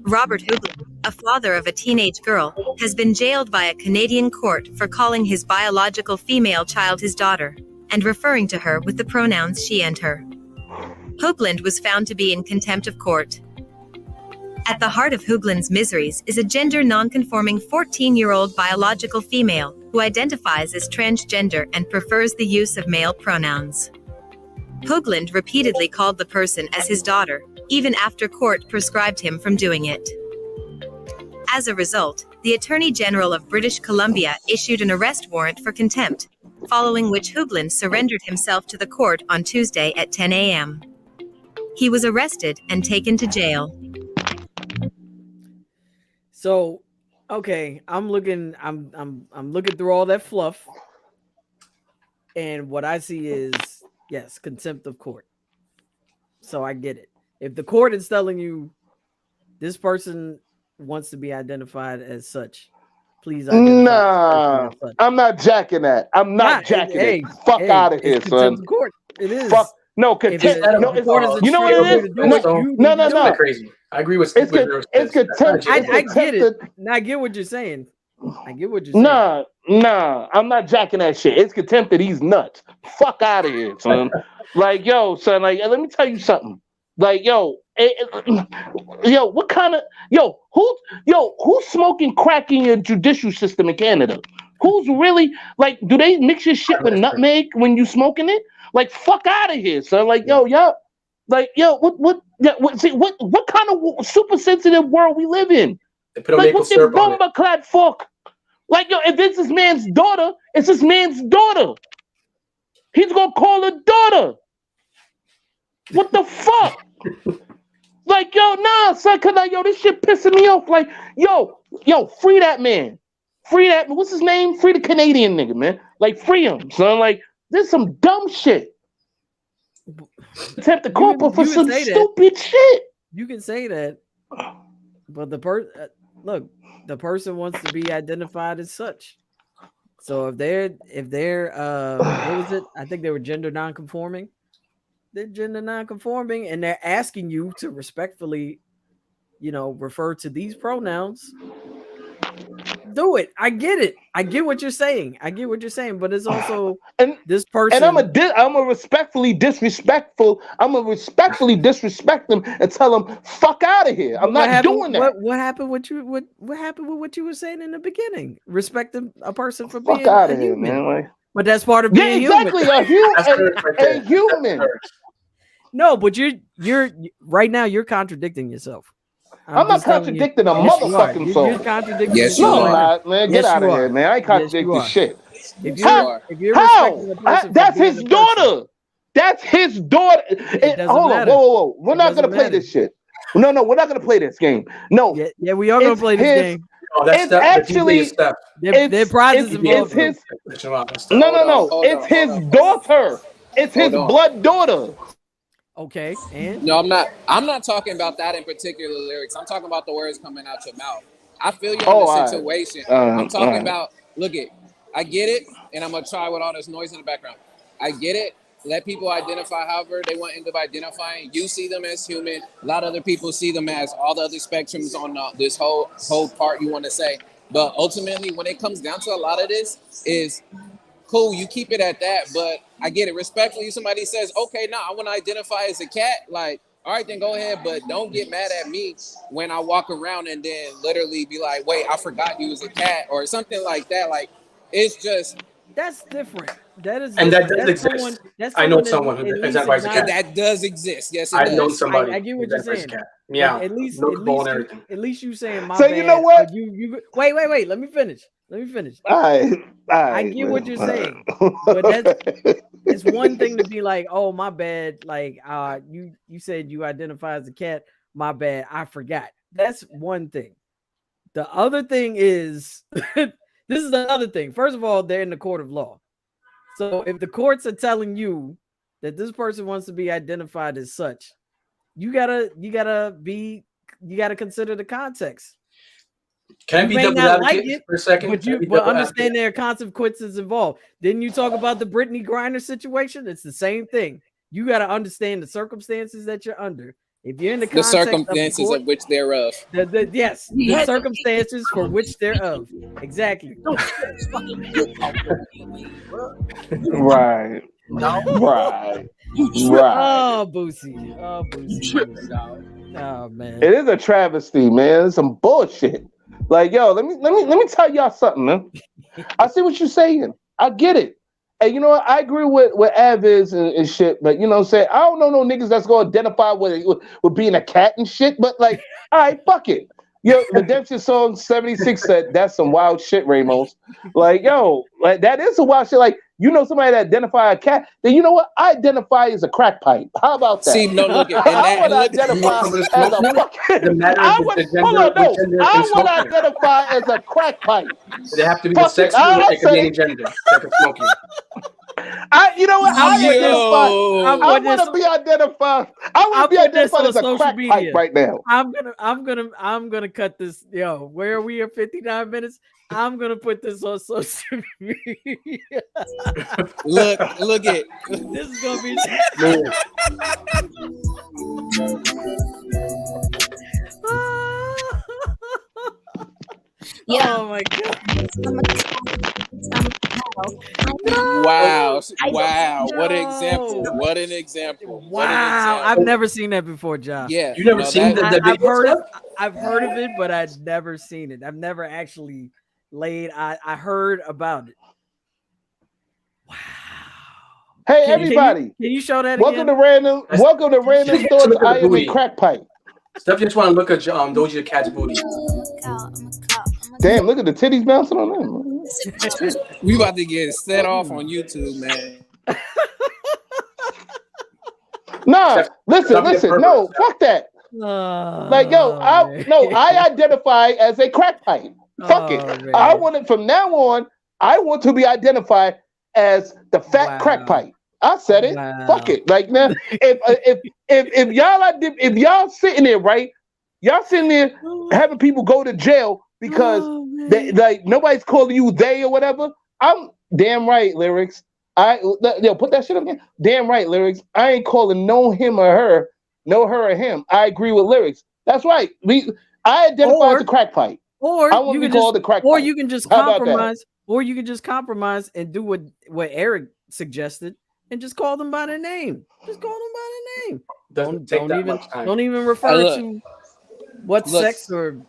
Robert Hoogland, a father of a teenage girl, has been jailed by a Canadian court for calling his biological female child his daughter and referring to her with the pronouns she and her. Hoogland was found to be in contempt of court. At the heart of Hoogland's miseries is a gender non-conforming 14-year-old biological female who identifies as transgender and prefers the use of male pronouns. Hoogland repeatedly called the person as his daughter, even after court prescribed him from doing it. As a result, the Attorney General of British Columbia issued an arrest warrant for contempt, following which Hoogland surrendered himself to the court on Tuesday at 10 a.m. He was arrested and taken to jail. So, okay, I'm looking through all that fluff, and what I see is, yes, contempt of court. So I get it. If the court is telling you this person wants to be identified as such, please identify. Nah, I'm not jacking that. I'm not jacking it. Fuck out of here, son. Court. It is. Fuck. No, contempt. You know what it is? No. Crazy. I agree with it's contempt. I get it. I get what you're saying. Nah, I'm not jacking that shit. It's contempt that he's nuts. Fuck out of here, son. Like, yo, son, like, let me tell you something. Like, yo, what kind of who's smoking crack in your judicial system in Canada? Who's really, like, do they mix your shit with nutmeg when you smoking it? Like, fuck out of here, son. Like, what kind of super sensitive world we live in? Like, what's this bomba clad fuck? Like, yo, if it's this man's daughter, it's this man's daughter. He's gonna call her daughter. What the fuck? Like, yo, nah, son, cause like, yo, this shit pissing me off. Like, yo, free that man. Free that, what's his name? Free the Canadian nigga, man. Like, free him, son. Like, this is some dumb shit. Attempt to corporate for some stupid shit. You can say that, but the person wants to be identified as such. So if they're what was it? I think they were gender non-conforming. They're gender non-conforming, and they're asking you to respectfully, refer to these pronouns. Do it. I get it. I get what you're saying. But it's also this person. And I'm a respectfully disrespect them and tell them fuck out of here. I'm not doing that. What happened with you? What happened with what you were saying in the beginning? Respecting a person for fuck being out a of here, human. man. Like, but that's part of being exactly human. a human. No, but you're right now. You're contradicting yourself. I'm not contradicting a motherfucking soul. You're contradicting yes, you are. Not, man. Get out of here, man. I ain't contradicting shit. How? That's his daughter. That's his daughter. Hold on. Whoa. We're not going to play this shit. No, we're not going to play this game. No. Yeah, we are going to play this game. Oh, that's actually, their prizes involved. It's his. No. It's his daughter. It's his blood daughter. Okay, and no, I'm not talking about that in particular lyrics. I'm talking about the words coming out your mouth. I feel you in the situation. I'm talking about, I get it, and I'm gonna try with all this noise in the background. I get it. Let people identify however they want to end up identifying. You see them as human. A lot of other people see them as all the other spectrums on this whole part you want to say. But ultimately, when it comes down to a lot of this, is cool, you keep it at that, but I get it. Respectfully, somebody says, okay, I want to identify as a cat. Like, all right, then go ahead, but don't get mad at me when I walk around and then literally be like, wait, I forgot you was a cat or something like that. Like, it's just... That's different. That is, and that does exist. I know someone who identifies as a cat. That does exist. Yes, it I've does. known somebody. I get what you're saying. Yeah. At least you saying my so bad. you know what? You wait. Let me finish. All right, I get what you're saying, but it's one thing to be like, oh, my bad. Like, you said you identify as a cat. My bad. I forgot. That's one thing. The other thing is, this is another thing. First of all, they're in the court of law. So if the courts are telling you that this person wants to be identified as such, you gotta consider the context. Can I be double advocate for a second? But understand there are consequences involved. Didn't you talk about the Brittany Griner situation? It's the same thing. You got to understand the circumstances that you're under. If you're in the circumstances of which thereof. The circumstances for which thereof. Exactly. Right. Oh, Boosie. Oh, man. It is a travesty, man. It's some bullshit. Like, yo, let me tell y'all something, man. I see what you're saying. I get it. And you know what? I agree with Av is and shit, but you know what I'm saying? I don't know no niggas that's gonna identify with being a cat and shit, but like, all right, fuck it. Yo, Redemption Song 76 said that's some wild shit, Ramos. Like, yo, like that is some wild shit. Like, you know somebody that identify a cat, then you know what? I identify as a crack pipe. How about that? See, no, look at I would identify as a fucking I would identify as a crack pipe. They have to be the sex or it could be any gender. Like a smoking. You know what? I want to be identified. I want to be identified as a crack pipe right now. I'm gonna cut this. Yo, where are we at 59 minutes? I'm gonna put this on social media. Look it. This is gonna be. Yeah. Oh my god. Wow. What an example. Wow. I've never seen that before, John. Yeah. You never seen the I've heard of it, but I've never seen it. I've never actually I heard about it. Wow. Hey, everybody. Can you show that welcome again? Welcome to Randumb Thoughtz. I am a crack pipe. Steph just want to look at Doja Cat's booty. Damn, look at the titties bouncing on them. We about to get set off on YouTube, man. Nah, listen. No, fuck that. Like, yo, I identify as a crack pipe. Fuck it. Man. I want it from now on. I want to be identified as the fat crack pipe. I said it. Fuck it. Like, now, if y'all sitting there, right? Y'all sitting there having people go to jail because they, like, nobody's calling you they or whatever. I'm damn right, lyrics. Put that shit up again. Damn right, lyrics. I ain't calling no him or her, no her or him. I agree with lyrics. That's right. I identify as a crack pipe. Or I want to be called the crack pipe. Or you can just compromise. Or you can just compromise and do what Eric suggested and just call them by their name. Just call them by their name. Don't even refer to what sex or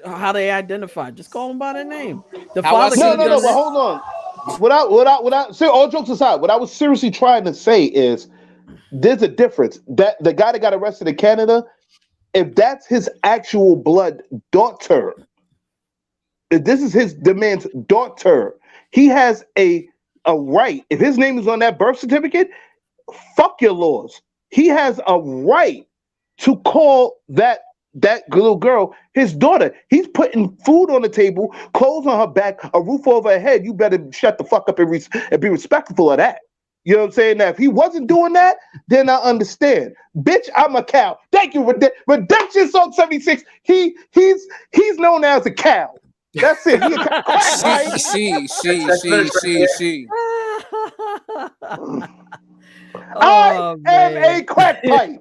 how they identify. Just call them by their name. The father. No. But hold on. All jokes aside, what I was seriously trying to say is there's a difference. That the guy that got arrested in Canada, if that's his actual blood daughter, if this is the man's daughter, he has a right. If his name is on that birth certificate, fuck your laws. He has a right to call that little girl his daughter. He's putting food on the table, clothes on her back, a roof over her head. You better shut the fuck up and be respectful of that. You know what I'm saying? Now, if he wasn't doing that, then I understand. Bitch, I'm a cow. Thank you, Redemption Song 76. He's known as a cow. That's it. He a cow. She. I am a crack pipe.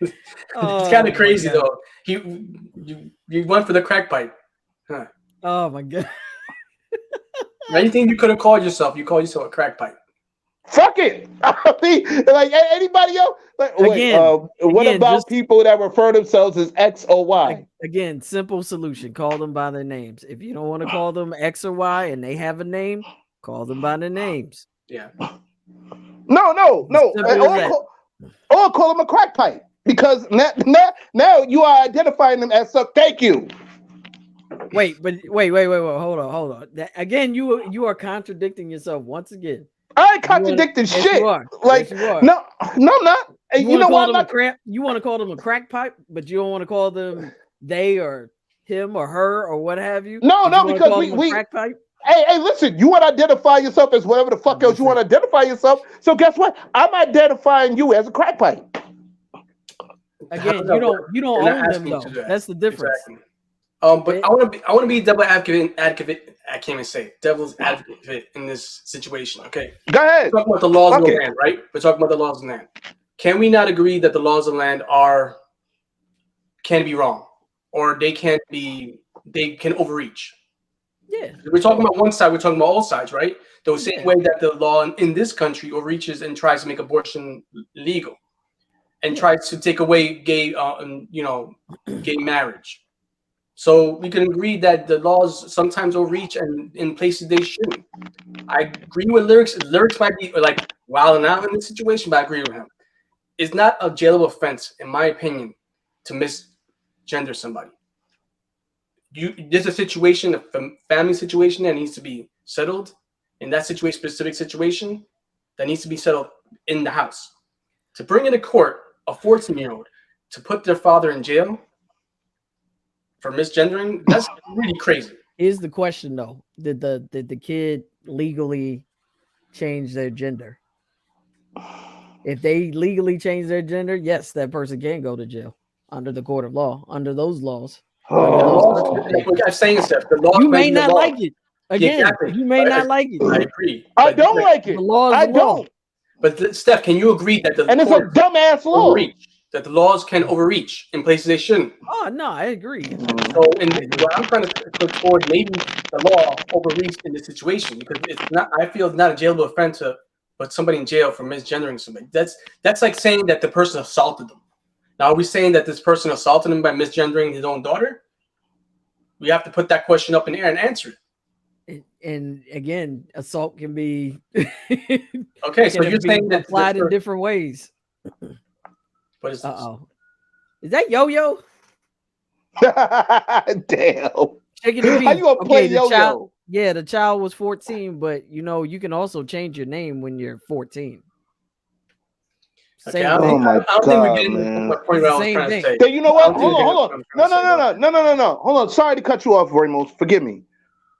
It's kind of crazy though. You went for the crack pipe. Huh. Oh my god. Anything you could have called yourself, you call yourself a crack pipe. Fuck it. I mean, like anybody else? Like, what about people that refer themselves as X or Y? Again, simple solution. Call them by their names. If you don't want to call them X or Y and they have a name, call them by their names. Yeah. No. Or call them a crack pipe. Because now you are identifying them as such. Thank you. Wait. Hold on. Again, you are contradicting yourself once again. I ain't contradicting shit. Yes, you are. Like, yes, you are. No, I'm not. You know what? You want to call them a crack pipe, but you don't want to call them they or him or her or what have you. No, because we crack pipe. Hey, listen, you want to identify yourself as whatever the fuck else you want to identify yourself. So guess what? I'm identifying you as a crack pipe. Again, you don't own them though. That's the difference. Exactly. But I want to be devil advocate. I can't even say devil's advocate in this situation. Okay, go ahead. We're talking about the laws of the land, right? We're talking about the laws of the land. Can we not agree that the laws of the land can be wrong, or they can overreach? Yeah. We're talking about one side. We're talking about all sides, right? The same way that the law in this country overreaches and tries to make abortion legal, and tries to take away gay marriage. So we can agree that the laws sometimes overreach and in places they shouldn't. I agree with lyrics. Lyrics might be like wilding out in this situation, but I agree with him. It's not a jailable offense, in my opinion, to misgender somebody. There's a situation, a family situation that needs to be settled. In that specific situation, that needs to be settled in the house. To bring in a court a 14-year-old to put their father in jail for misgendering, that's really crazy. Here's the question though. Did the kid legally change their gender? If they legally change their gender, yes, that person can go to jail under the court of law, under those laws. I'm saying stuff. The law you may not like it. Again, exactly. You may not like it. I agree. I don't like it. I don't. But Steph, can you agree that and it's a dumbass law? That the laws can overreach in places they shouldn't. Oh no, I agree. So, what I'm trying to put forward, maybe the law overreached in this situation because it's not. I feel it's not a jailable offense to put somebody in jail for misgendering somebody. That's like saying that the person assaulted them. Now, are we saying that this person assaulted him by misgendering his own daughter? We have to put that question up in the air and answer it. And again, assault can be okay. So you're saying that applied in different ways. What is this? Is that Yo-Yo? Damn. Chicken and beef. How you gonna play yo-yo? Yeah, the child was 14, but you can also change your name when you're 14. Okay, I don't think we're getting to the point where I was trying to say. So you know what? Hold on. No. Hold on. Sorry to cut you off, Ramos. Forgive me.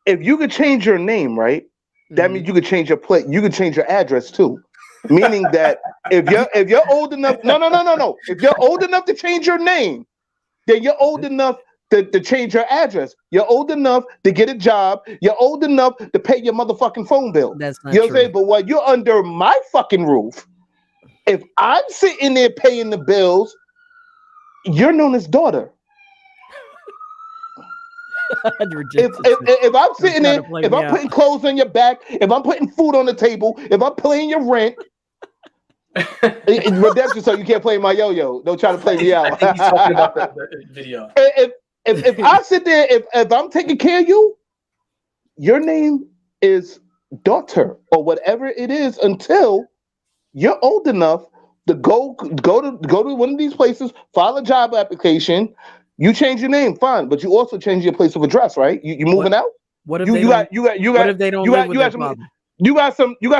If you could change your name, right? That means you could change your plate. You could change your address too. Meaning that if you're old enough, no. If you're old enough to change your name, then you're old enough to change your address. You're old enough to get a job. You're old enough to pay your motherfucking phone bill. That's not you know true. what I'm saying? But while you're under my fucking roof, if I'm sitting there paying the bills, you're known as daughter. if I'm sitting there, if I'm putting clothes on your back, if I'm putting food on the table, if I'm paying your rent, redemption, so you can't play my yo-yo. Don't try to play me out. I think he's talking about the video. If I sit there, if I'm taking care of you, your name is daughter or whatever it is until you're old enough to go to one of these places, file a job application. You change your name, fine, but you also change your place of address, right? You moving out? What if what if they don't live with their father? You got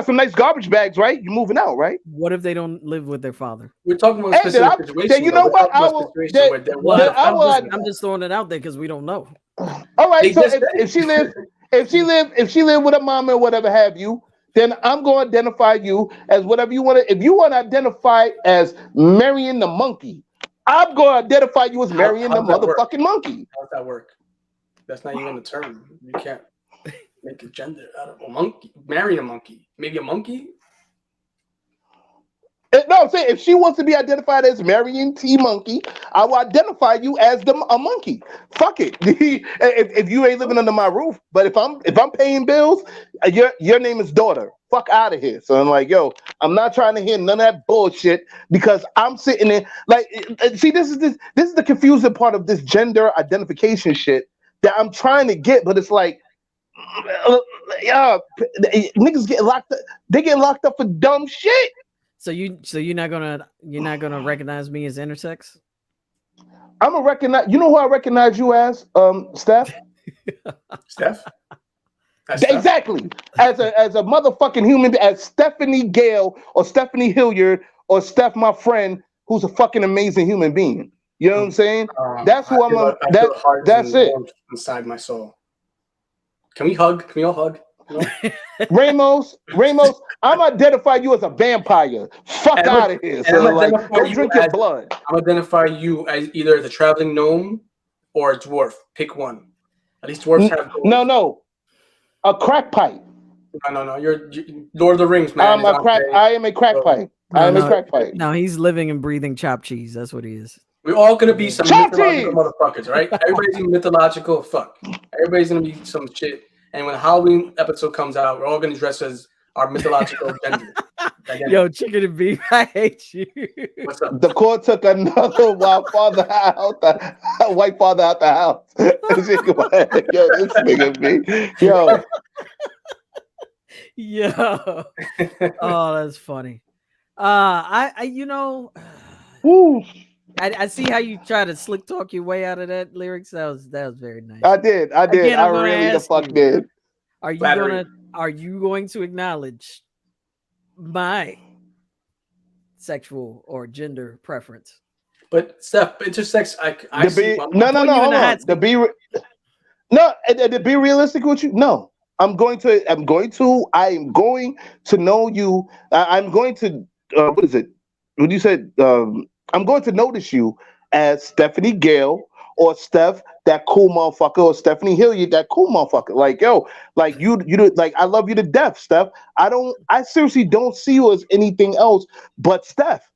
some nice garbage bags, right? You're moving out, right? What if they don't live with their father? We're talking about specific situations. You know what? I'm just throwing it out there because we don't know. All right, so if she live with a mom or whatever have you, then I'm going to identify you as whatever you want to. If you want to identify as Marion the monkey, I'm going to identify you as Marion the motherfucking monkey. How does that work? That's not even a term. You can't make a gender out of a monkey. Marry a monkey. Maybe a monkey? No, I'm saying if she wants to be identified as Marion T. Monkey, I will identify you as a monkey. Fuck it. if you ain't living under my roof, but if I'm paying bills, your name is daughter. Fuck out of here. So I'm like, yo, I'm not trying to hear none of that bullshit because I'm sitting there like, see, this is the confusing part of this gender identification shit that I'm trying to get, but it's like, niggas get locked up. They get locked up for dumb shit. So you're not gonna recognize me as intersex? I'm gonna recognize. You know who I recognize you as, Steph? Steph? Exactly. As a motherfucking human, as Stephanie Gale or Stephanie Hilliard or Steph, my friend, who's a fucking amazing human being. You know what I'm saying? That's who I'm. That's it. Inside my soul. Can we hug? Can we all hug? No? Ramos, I'm identifying you as a vampire. Fuck out of here. So go drink your blood. I'm identifying you as either the traveling gnome or a dwarf. Pick one. At least dwarves have gold. No. A crack pipe. No. You're Lord of the Rings, man. I am a crack pipe. I am a crack pipe. No, he's living and breathing chopped cheese. That's what he is. We're all gonna be some mythological motherfuckers, right? Everybody's gonna be mythological. Fuck. Everybody's gonna be some shit. And when the Halloween episode comes out, we're all gonna dress as our mythological gender. Yo, chicken and beef, I hate you. What's up? The court took another white father out the house. Yo, this nigga be. Yo. Oh, that's funny. I see how you try to slick talk your way out of that lyrics. That was very nice. I did. Again, I really the fuck did. Are you going to acknowledge my sexual or gender preference? But Steph, intersex. To be realistic with you, no. I am going to know you. I'm going to what is it? What you said? I'm going to notice you as Stephanie Gale or Steph, that cool motherfucker, or Stephanie Hilliard, that cool motherfucker. Like, yo, like you like I love you to death, Steph. I seriously don't see you as anything else but Steph.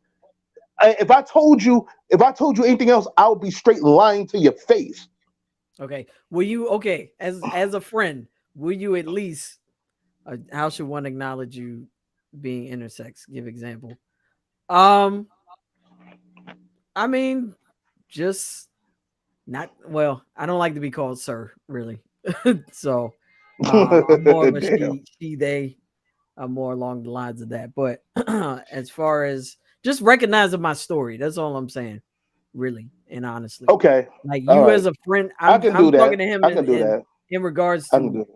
If I told you anything else, I would be straight lying to your face. Okay. As a friend, will you at least how should one acknowledge you being intersex? Give example. I mean, just not well. I don't like to be called sir, really. So I'm more of a she, they. I'm more along the lines of that. But as far as just recognizing my story, that's all I'm saying, really. and honestly. Okay. Like you as a friend, I'm talking to him in regards to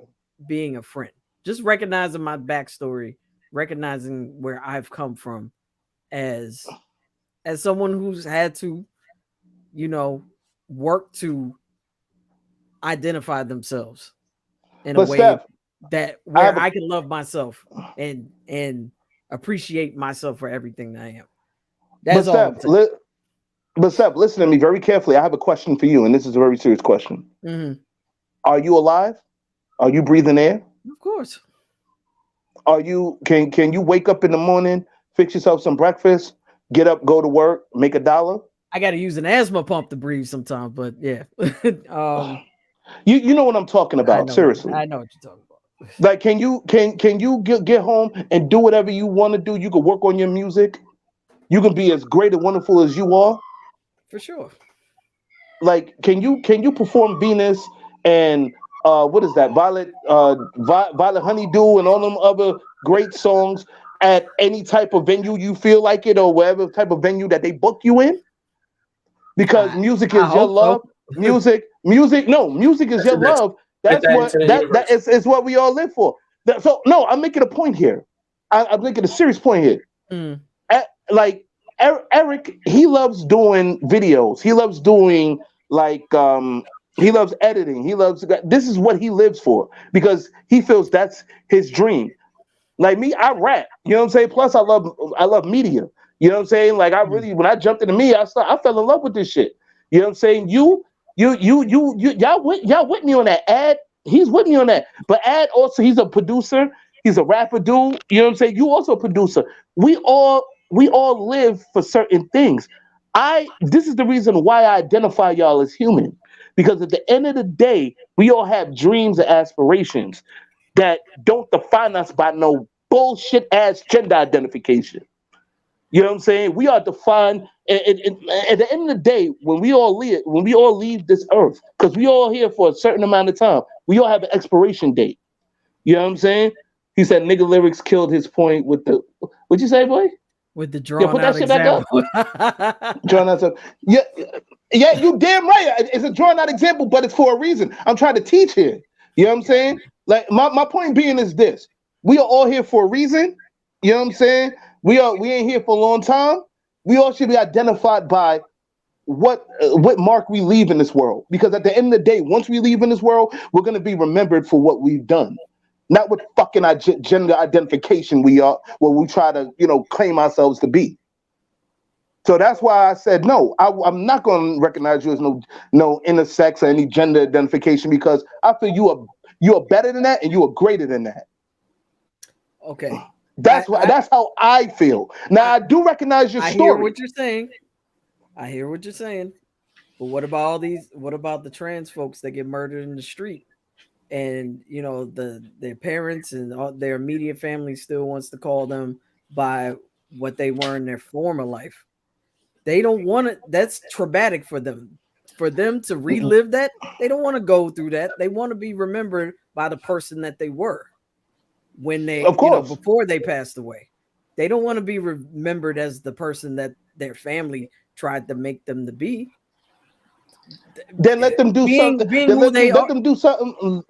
being a friend. Just recognizing my backstory, recognizing where I've come from as someone who's had to, work to identify themselves in a way that where I can love myself and appreciate myself for everything that I am. That's all. But Steph, listen to me very carefully. I have a question for you, and this is a very serious question. Mm-hmm. Are you alive? Are you breathing air? Of course. Are you? Can you wake up in the morning, fix yourself some breakfast, get up, go to work, make $1? I got to use an asthma pump to breathe sometimes, but yeah. You know what I'm talking about. Seriously, I know what you're talking about. Like, can you get home and do whatever you want to do? You can work on your music. You can be as great and wonderful as you are. For sure. Like, can you perform Venus and what is that? Violet Honeydew and all them other great songs at any type of venue you feel like it, or whatever type of venue that they book you in? Because music is your love. So. music is your love. That's what we all live for. So no, I'm making a point here. I'm making a serious point here. Like Eric, he loves doing videos. He loves doing he loves editing. This is what he lives for because he feels that's his dream. Like me, I rap. You know what I'm saying? Plus, I love media. You know what I'm saying? Like when I jumped into media, I fell in love with this shit. You know what I'm saying? Y'all with me on that. Ad, he's with me on that. But Ad also, he's a producer. He's a rapper dude. You know what I'm saying? You also a producer. We all live for certain things. This is the reason why I identify y'all as human. Because at the end of the day, we all have dreams and aspirations that don't define us by no bullshit ass gender identification. You know what I'm saying? We are defined at the end of the day when we all leave this earth, because we all here for a certain amount of time. We all have an expiration date. You know what I'm saying? He said nigga lyrics killed his point with the what'd you say, boy? With the drawn out example. Drawn out. Yeah, you damn right. It's a drawn out example, but it's for a reason. I'm trying to teach here. You know what I'm saying? Like my point being is this: we are all here for a reason. You know what I'm saying? We ain't here for a long time. We all should be identified by what mark we leave in this world. Because at the end of the day, once we leave in this world, we're gonna be remembered for what we've done. Not what fucking gender identification we are, what we try to, claim ourselves to be. So that's why I said no. I'm not going to recognize you as no intersex or any gender identification, because I feel you are better than that and you are greater than that. Okay, that's how I feel. Now I do recognize your story. I hear what you're saying. But what about what about the trans folks that get murdered in the street? And their parents and all their immediate family still wants to call them by what they were in their former life. They don't want it. That's traumatic for them. For them to relive that, they don't want to go through that. They want to be remembered by the person that they were when they, before they passed away. They don't want to be remembered as the person that their family tried to make them to be. Then let them do something. Let them do something.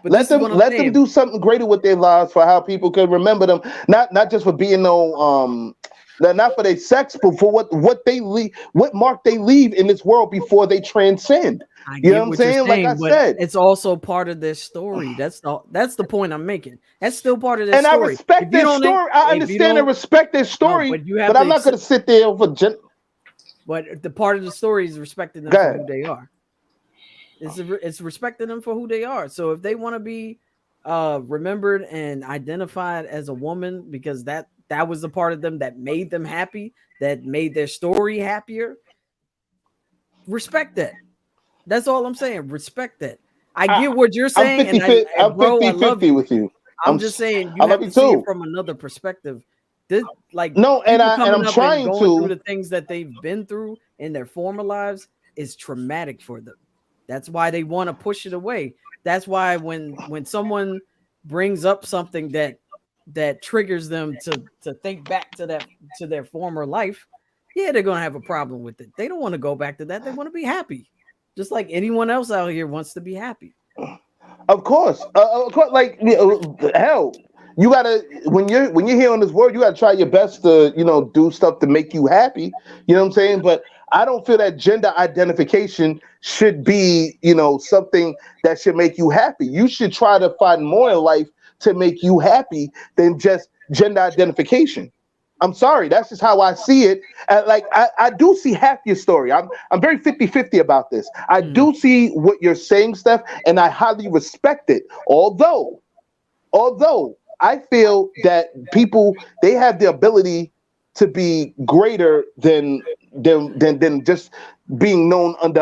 Let them do something greater with their lives for how people can remember them. Not just for being not for their sex, but for what they leave, what mark they leave in this world before they transcend. You know what I'm saying? Like I said, it's also part of their story. That's the point I'm making. That's still part of their story. And I respect their story. I understand and respect their story, but I'm not going to sit there for. But the part of the story is respecting them for who they are. It's respecting them for who they are. So if they want to be remembered and identified as a woman because that was the part of them that made them happy, that made their story happier, respect that. That's all I'm saying. Respect that. I get what you're saying. I'm 50-50 with you. I'm just saying you have to see it from another perspective. I'm trying to go through the things that they've been through in their former lives is traumatic for them. That's why they want to push it away. That's why when someone brings up something that triggers them to think back to their former life, yeah, they're gonna have a problem with it. They don't want to go back to that. They want to be happy, just like anyone else out here wants to be happy. Of course. Like hell, you gotta when you're here on this world, you gotta try your best to do stuff to make you happy. You know what I'm saying? But I don't feel that gender identification should be something that should make you happy. You should try to find more in life to make you happy than just gender identification. I'm sorry, that's just how I see it. Like I do see half your story. I'm very 50-50 about this. I do see what you're saying, Steph, and I highly respect it. Although I feel that people, they have the ability to be greater than just being known under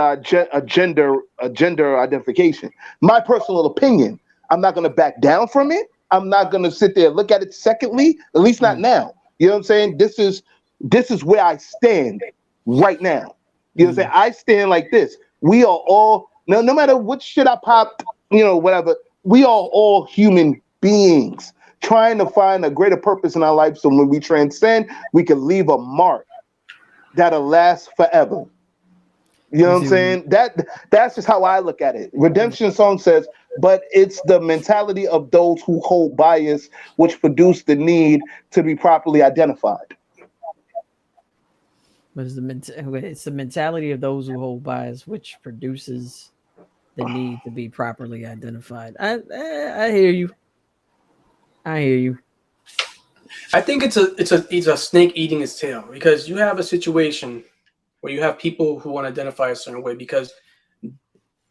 a gender identification. My personal opinion. I'm not going to back down from it. I'm not going to sit there and look at it secondly, at least not now. You know what I'm saying? This is where I stand right now. You know what I'm saying? I stand like this. We are all, no matter what shit I pop, whatever, we are all human beings trying to find a greater purpose in our life, so when we transcend, we can leave a mark that'll last forever. You know what I'm saying? That's just how I look at it. Redemption song says, but it's the mentality of those who hold bias which produce the need to be properly identified. But it's the mentality of those who hold bias which produces the need to be properly identified. I hear you. I hear you. I think it's a snake eating its tail, because you have a situation where you have people who want to identify a certain way because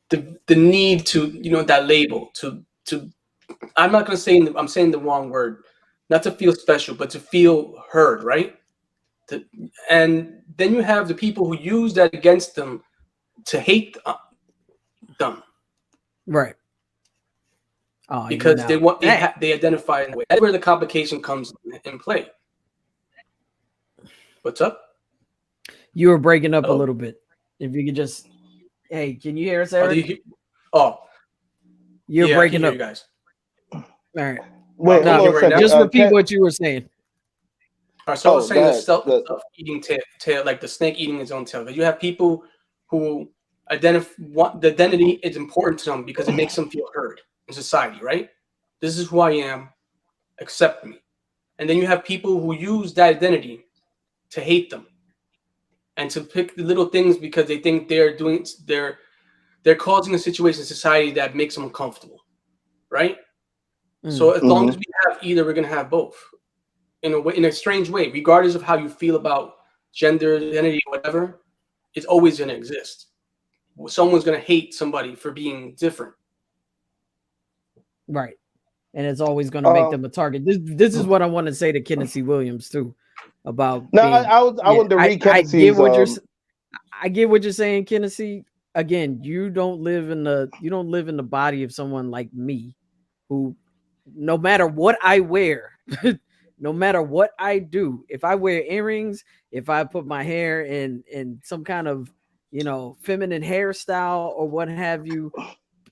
the need to, that label to I'm not going to say, I'm saying the wrong word, not to feel special, but to feel heard, right? And then you have the people who use that against them to hate them. Right. Because they identify in a way. That's where the complication comes in play. What's up? You were breaking up a little bit. If you could just, hey, can you hear us, Eric? You're breaking up, you guys. All right. Wait, just repeat what you were saying. All right, so I was saying the self-eating tail, like the snake eating its own tail. Because you have people who the identity is important to them because it makes them feel heard in society, right? This is who I am. Accept me. And then you have people who use that identity to hate them and to pick the little things because they think they're causing a situation in society that makes them uncomfortable, right? So as long as we have either, we're going to have both in a strange way, regardless of how you feel about gender, identity, whatever. It's always going to exist. Someone's going to hate somebody for being different. Right. And it's always going to make them a target. This is what I want to say to Kennedy Williams too about. No, I want to read Kennedy's. I get what you're saying, Kennedy. Again, you don't live in the body of someone like me, who, no matter what I wear, no matter what I do, if I wear earrings, if I put my hair in some kind of feminine hairstyle or what have you,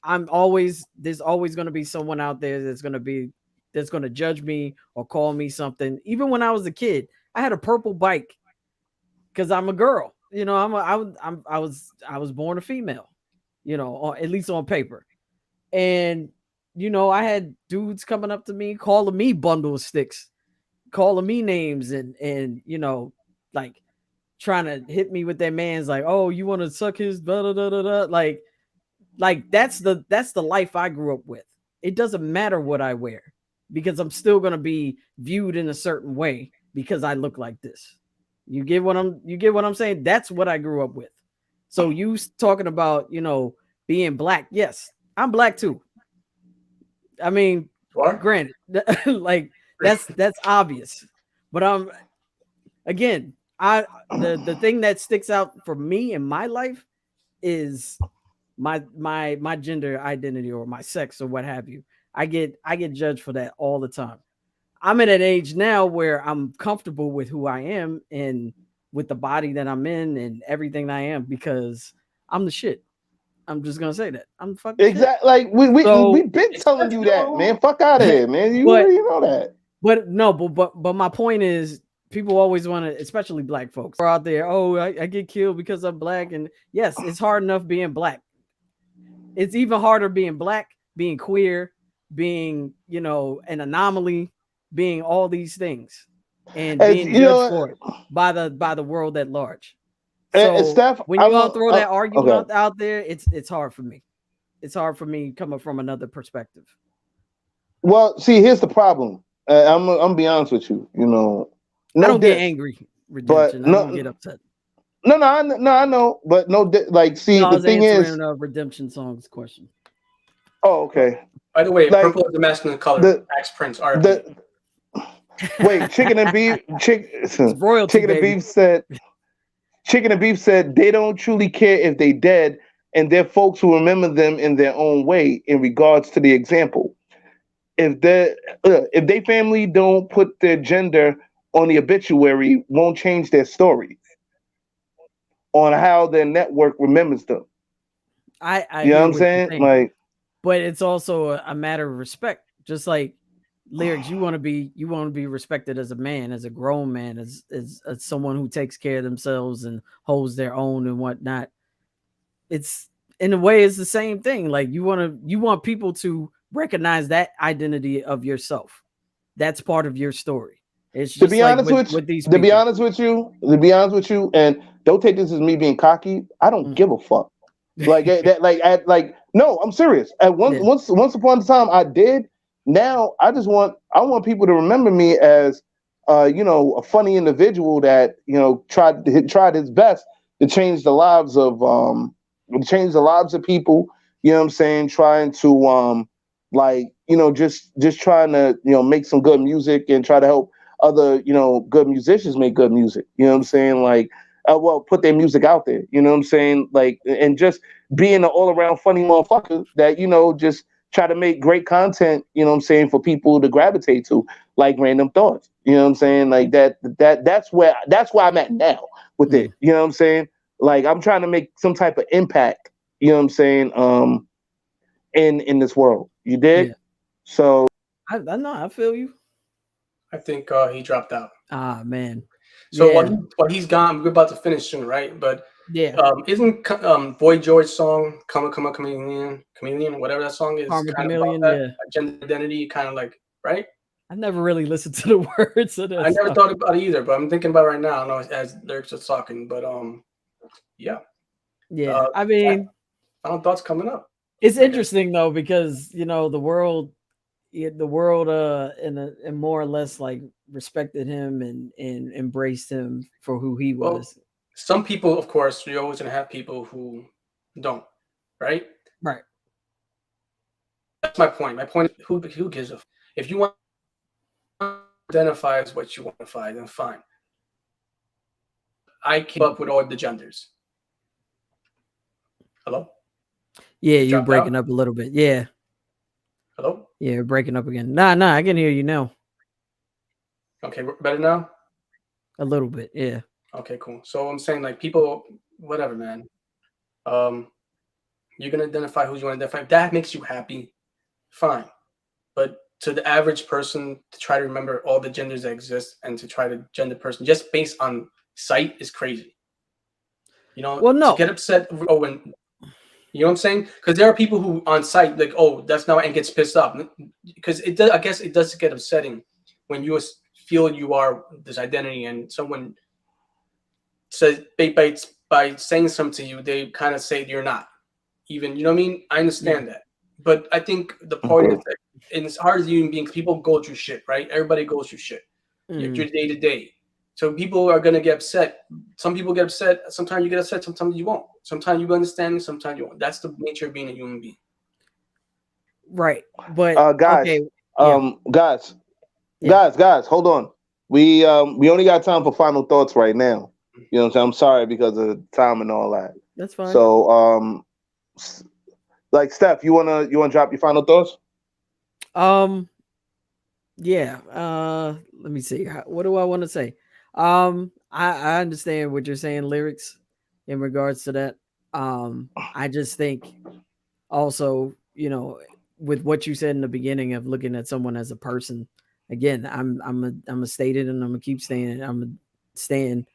there's always going to be someone out there that's going to judge me or call me something. Even when I was a kid, I had a purple bike because I'm a girl. I was born a female, or at least on paper. And I had dudes coming up to me, calling me bundle of sticks, calling me names, and like trying to hit me with their man's like, oh, you want to suck his da da da da da, like that's the life I grew up with. It doesn't matter what I wear because I'm still gonna be viewed in a certain way because I look like this. You get what I'm saying? That's what I grew up with. So you talking about being black? Yes, I'm black too. I mean, granted, like that's obvious. But the thing that sticks out for me in my life is my gender identity or my sex or what have you. I get judged for that all the time. I'm at an age now where I'm comfortable with who I am and with the body that I'm in and everything I am because I'm the shit. I'm just gonna say that. I'm fucking exactly. Like we've been telling you that, man. Fuck out of here, man. You already know that. But no, but my point is, people always want to, especially black folks are out there. Oh, I get killed because I'm black. And yes, it's hard enough being black. It's even harder being black, being queer, being, you know, an anomaly, being all these things, and being judged for it by the world at large. So Steph, when you all throw that argument out there, it's hard for me. It's hard for me coming from another perspective. Well, see, here's the problem. I'm gonna be honest with you. You know, I don't get angry. Redemption. I don't get upset. No, I know, but see, the thing is, redemption songs question. Oh, okay. By the way, purple is the masculine color. Max Prince. Wait, Chicken and Beef. Chicken and Beef said they don't truly care if they dead, and their folks will remember them in their own way in regards to the example. If they family don't put their gender on the obituary, won't change their story on how their network remembers them. I you know what I'm saying? Like, but it's also a matter of respect. Just like Lyrics, you want to be respected as a man, as a grown man, as someone who takes care of themselves and holds their own and whatnot. It's in a way, it's the same thing. Like you want people to recognize that identity of yourself. That's part of your story. It's just to be honest with you, and don't take this as me being cocky. I don't give a fuck. Like that. No, I'm serious. Once upon a time, I did. Now I want people to remember me as, a funny individual that tried his best to change the lives of people. You know what I'm saying? Trying to just trying to make some good music and try to help other good musicians make good music. You know what I'm saying? Like, put their music out there. You know what I'm saying? Like, and just being an all around funny motherfucker that just try to make great content, you know what I'm saying, for people to gravitate to, like Randumb Thoughtz. You know what I'm saying? Like that's where I'm at now with it. You know what I'm saying? Like I'm trying to make some type of impact, you know what I'm saying, in this world. You dig? Yeah. So I know, I feel you. I think he dropped out. Ah, man. So while he's gone, we're about to finish soon, right? But yeah, isn't Boy George's song "Come Chameleon," whatever that song is, kind Chameleon, of about that gender identity, kind of like, right? I never really listened to the words of this. I never thought about it either, but I'm thinking about it right now. I know as lyrics are talking, but yeah. I mean, final thoughts coming up. It's interesting though because the world and more or less like respected him and embraced him for who he was. Well, some people, of course, you're always gonna have people who don't, right? Right. That's my point. My point is, who gives a if you want to identify as what you want to identify, then fine. I came up with all the genders. Hello? Yeah, you're breaking up a little bit. Yeah. Hello? Yeah, you're breaking up again. Nah, I can hear you now. Okay, better now? A little bit, yeah. Okay, cool. So I'm saying, like, people, whatever, man. You're gonna identify who you want to identify. If that makes you happy, fine. But to the average person, to try to remember all the genders that exist and to try to gender person just based on sight is crazy. Well, no. To get upset when you know what I'm saying? Because there are people who on sight like, oh, that's not, and gets pissed off because it does. I guess it does get upsetting when you feel you are this identity and someone says by saying something to you, they kind of say you're not. Even, you know what I mean? I understand that. But I think the point is that and it's hard as human beings, people go through shit, right? Everybody goes through shit. Your day to day. So people are gonna get upset. Some people get upset. Sometimes you get upset. Sometimes you won't. Sometimes you understand. Sometimes you won't. That's the nature of being a human being. Right. But guys, guys, hold on. We only got time for final thoughts right now. You know what I'm saying? I'm sorry because of time and all that. That's fine. So like Steph, you wanna drop your final thoughts? Yeah. Let me see. What do I want to say? I understand what you're saying, lyrics, in regards to that. I just think also, with what you said in the beginning of looking at someone as a person, again, I'm a stated, and I'm gonna keep staying. I'm staying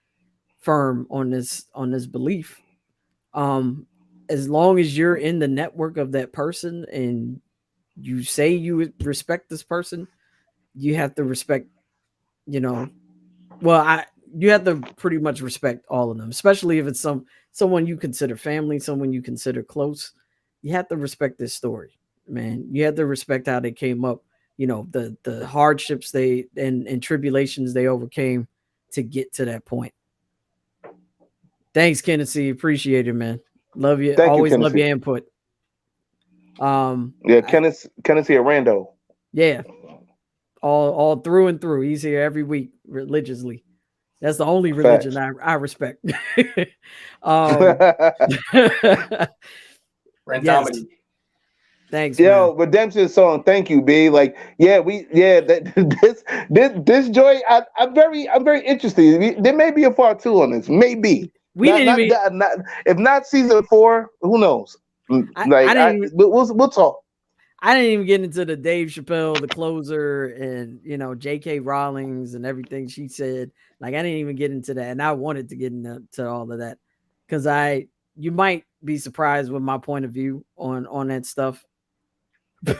firm on this belief. As long as you're in the network of that person and you say you respect this person, you have to respect, you have to pretty much respect all of them, especially if it's someone you consider family, someone you consider close. You have to respect this story, man. You have to respect how they came up, the hardships and tribulations they overcame to get to that point. Thanks, Kennedy. Appreciate it, man. Love you. Thank Always you, love your input. Kennedy a rando. Yeah. All through and through. He's here every week religiously. That's the only religion I respect. Yes. Thanks. Yo, man. Redemption song. Thank you, B. Like, this joy. I'm very interested. There may be a part 2 on this. Maybe. If not season 4, who knows? We'll talk. I didn't even get into the Dave Chappelle, the closer, and J.K. Rowling's and everything she said. Like, I didn't even get into that, and I wanted to get into all of that because you might be surprised with my point of view on that stuff. Can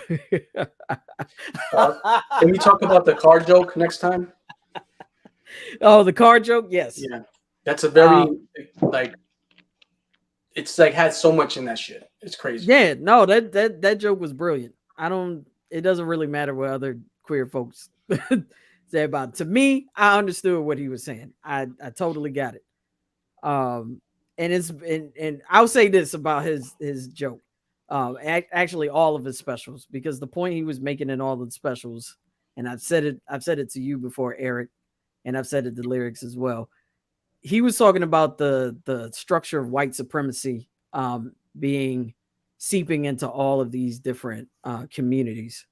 we talk about the car joke next time? Oh, the car joke? Yes. Yeah, that's a very it's like had so much in that shit. It's crazy. Yeah, no, that joke was brilliant. It doesn't really matter what other queer folks say about it. To me, I understood what he was saying. I totally got it. And I'll say this about his joke. Actually all of his specials, because the point he was making in all the specials, and I've said it to you before, Eric, and I've said it to Lyrics as well. He was talking about the structure of white supremacy being seeping into all of these different communities.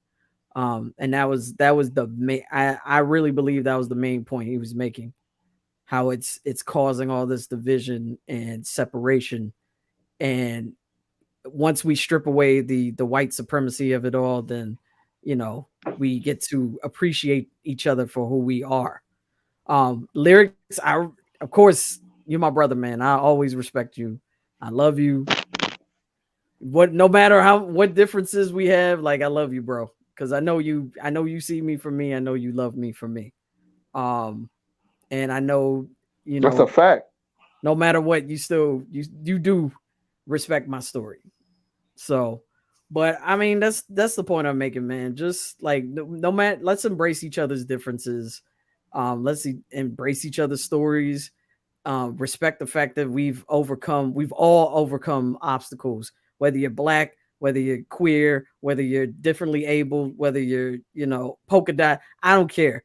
And that was the main, I really believe that was the main point he was making, how it's causing all this division and separation. And once we strip away the white supremacy of it all, then, we get to appreciate each other for who we are. Lyrics, of course, you're my brother, man. I always respect you. I love you. No matter what differences we have, like, I love you, bro. Because I know you see me for me. I know you love me for me. And I know, that's a fact. No matter what, you do respect my story. So, but I mean, that's the point I'm making, man. Just like, no matter, let's embrace each other's differences. Let's embrace each other's stories. Respect the fact that we've all overcome obstacles, whether you're black, whether you're queer, whether you're differently able, whether you're, polka dot, I don't care.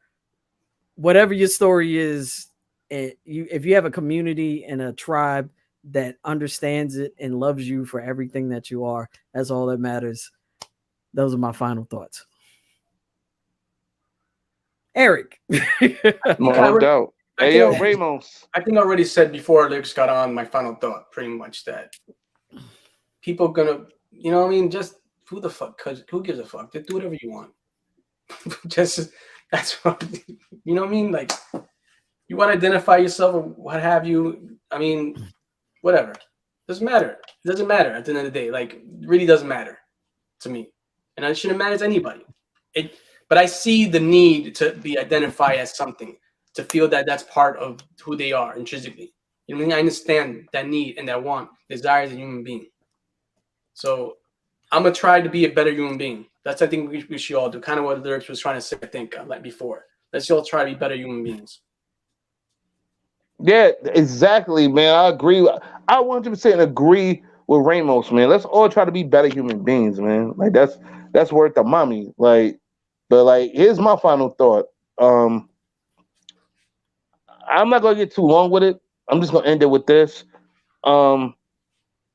Whatever your story is, if you have a community and a tribe that understands it and loves you for everything that you are, that's all that matters. Those are my final thoughts. Eric. No doubt. Hey, yo, Ramos. I think I already said before Lyrics got on my final thought, pretty much, that people gonna, just who the fuck, who gives a fuck? Just do whatever you want. Just, that's what, you know what I mean? Like, you want to identify yourself or what have you, whatever. Doesn't matter. It doesn't matter at the end of the day. Like, it really doesn't matter to me. And it shouldn't matter to anybody. But I see the need to be identified as something, to feel that that's part of who they are intrinsically. You know what I mean? I understand that need and that want, desire as a human being. So I'm going to try to be a better human being. That's, I think, we should all do. Kind of what Lyrics was trying to say, I think, like before. Let's all try to be better human beings. Yeah, exactly, man. I agree. I 100% agree with Ramos, man. Let's all try to be better human beings, man. Like, that's worth the mommy. Like, but like, here's my final thought. I'm not gonna get too long with it. I'm just gonna end it with this.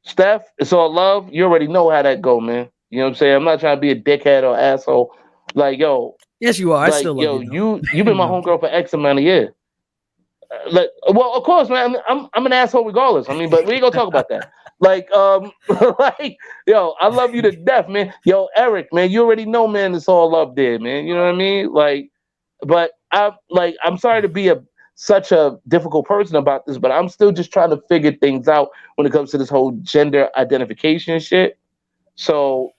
Steph, it's all love. You already know how that go, man. You know what I'm saying? I'm not trying to be a dickhead or asshole. Like, yo. Yes, you are. Like, I still love you. You've been my homegirl for X amount of years. Like, well, of course, man. I'm an asshole regardless. But we ain't gonna talk about that. Like, like, yo, I love you to death, man. Yo, Eric, man, you already know, man. It's all love there, man. You know what I mean? Like, but I'm sorry to be such a difficult person about this, but I'm still just trying to figure things out when it comes to this whole gender identification shit. So,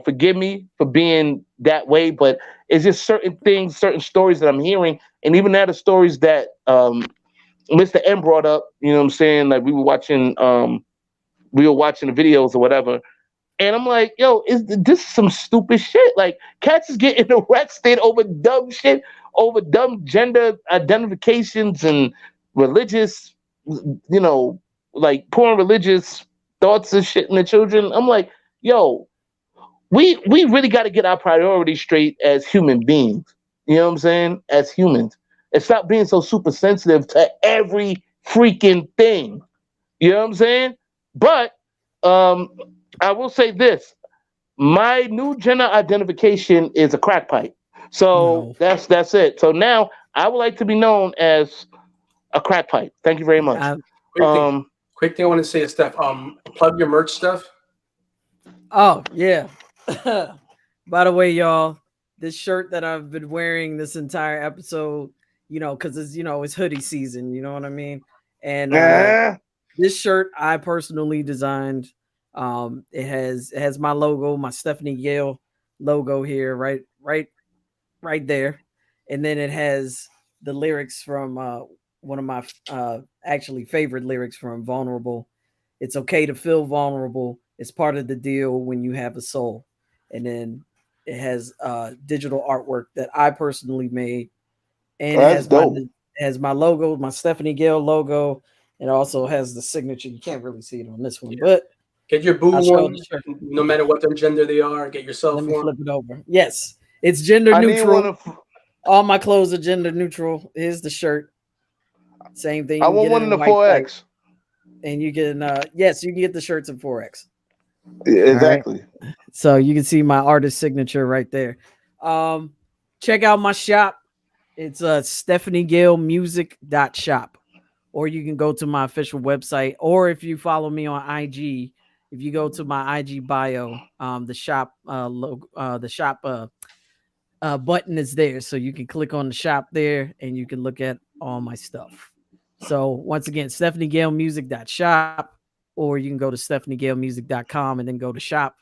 forgive me for being that way, but it's just certain things, certain stories that I'm hearing, and even now the stories that Mr. M brought up, you know what I'm saying? Like we were watching the videos or whatever. And I'm like, yo, this some stupid shit? Like, cats is getting arrested over dumb shit, over dumb gender identifications and religious, like pouring religious thoughts and shit in the children. I'm like, yo, we really got to get our priorities straight as human beings. You know what I'm saying? As humans, and stop being so super sensitive to every freaking thing. You know what I'm saying? But I will say this: my new gender identification is a crack pipe. So that's it. So now I would like to be known as a crack pipe. Thank you very much. Quick thing I want to say is Steph. Plug your merch stuff. Oh yeah. By the way, y'all, this shirt that I've been wearing this entire episode, because it's hoodie season. You know what I mean? And this shirt I personally designed. It has my logo, my Stephanie Gale logo here, right there, and then it has the lyrics from one of my actually favorite lyrics from Vulnerable. It's okay to feel vulnerable. It's part of the deal when you have a soul. And then it has digital artwork that I personally made, and it has my logo, my Stephanie Gale logo. It also has the signature. You can't really see it on this one, but get your boo one, no matter what their gender they are. Get yourself one. Let me flip it over. Yes, it's gender neutral. All my clothes are gender neutral. Here's the shirt. Same thing. I want one in the 4X. And you can, yes, you can get the shirts in 4X. Yeah, exactly. Right? So you can see my artist signature right there. Check out my shop. It's stephaniegalemusic.shop. Or you can go to my official website. Or if you follow me on IG, if you go to my IG bio, the shop button is there. So you can click on the shop there and you can look at all my stuff. So once again, stephaniegalemusic.shop, or you can go to stephaniegalemusic.com and then go to shop,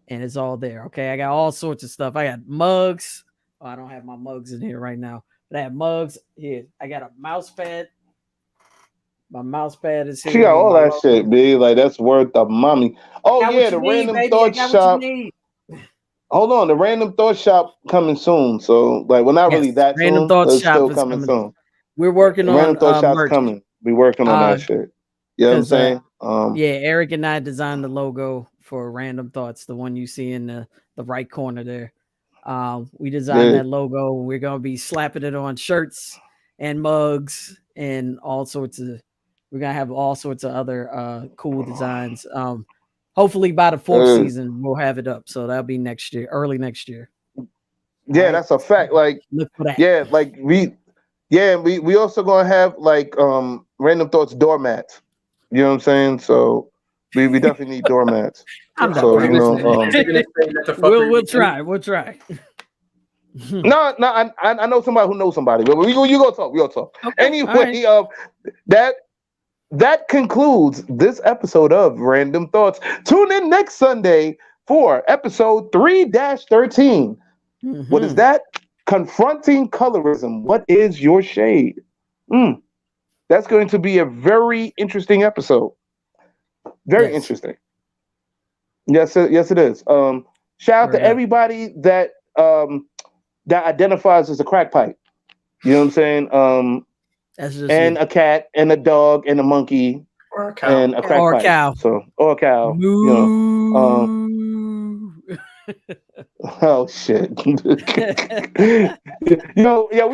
and it's all there. Okay, I got all sorts of stuff. I got mugs. Oh, I don't have my mugs in here right now, but I have mugs here. I got a mouse pad. My mouse pad is here. She got all that shit, B. Like, that's worth the mommy. Oh yeah, the Randumb Thoughtz shop. Hold on, the Randumb Thoughtz shop coming soon. So like, we're not really that Randumb soon. Thoughtz shop still coming soon. We're working on Randumb Thoughtz shop's merch. coming. We working on that shit. You know what I'm saying? Yeah, Eric and I designed the logo for Randumb Thoughtz, the one you see in the right corner there. We designed that logo. We're gonna be slapping it on shirts and mugs and all sorts of. We're gonna have all sorts of other cool designs. Hopefully by the 4th season we'll have it up. So that'll be next year, early next year. Yeah, that's a fact. Like, look for that. Yeah, like we also gonna have like Randumb Thoughtz doormats. You know what I'm saying? So we definitely need doormats. So we'll try. We'll try. No, I know somebody who knows somebody. But you go talk. We go talk. Okay, anyway, that concludes this episode of Randumb Thoughtz. Tune in next Sunday for episode 3-13. What is that? Confronting colorism. What is your shade? That's going to be a very interesting episode. Very interesting. Yes, it is. Shout out to everybody that identifies as a crack pipe. You know what I'm saying? And a cat and a dog and a monkey or a cow and a crack pipe. Cow. Or a cow. Oh shit. We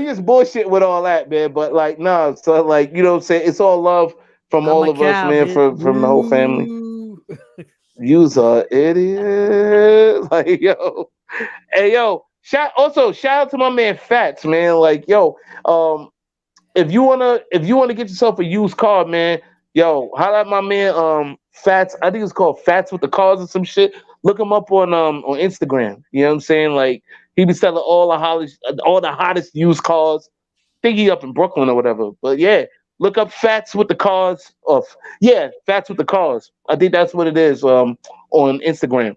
just bullshit with all that, man. But like, no, so like, you know what I'm saying? It's all love from all of us, man, from the whole family. You's a idiot. Like, yo. Hey, yo, shout out to my man Fats, man. Like, yo, if you wanna get yourself a used car, man, yo, holla at my man Fats. I think it's called Fats with the Cars or some shit. Look him up on Instagram. You know what I'm saying? Like, He be selling all the hottest used cars. I think he up in Brooklyn or whatever. But yeah, look up Fats with the Cars. Fats with the Cars. I think that's what it is on Instagram.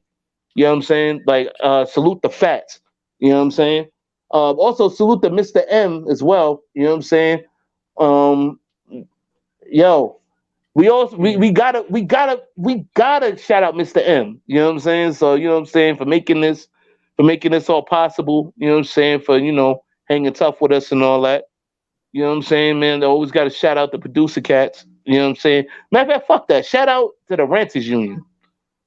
You know what I'm saying? Like, salute the Fats. You know what I'm saying? Also salute the Mr. M as well. You know what I'm saying? Yo, we gotta shout out Mr. M. You know what I'm saying? So, you know what I'm saying, for making this all possible. You know what I'm saying? For, hanging tough with us and all that. You know what I'm saying, man? They always got to shout out the producer cats. You know what I'm saying? Matter of fact, fuck that. Shout out to the Renters Union.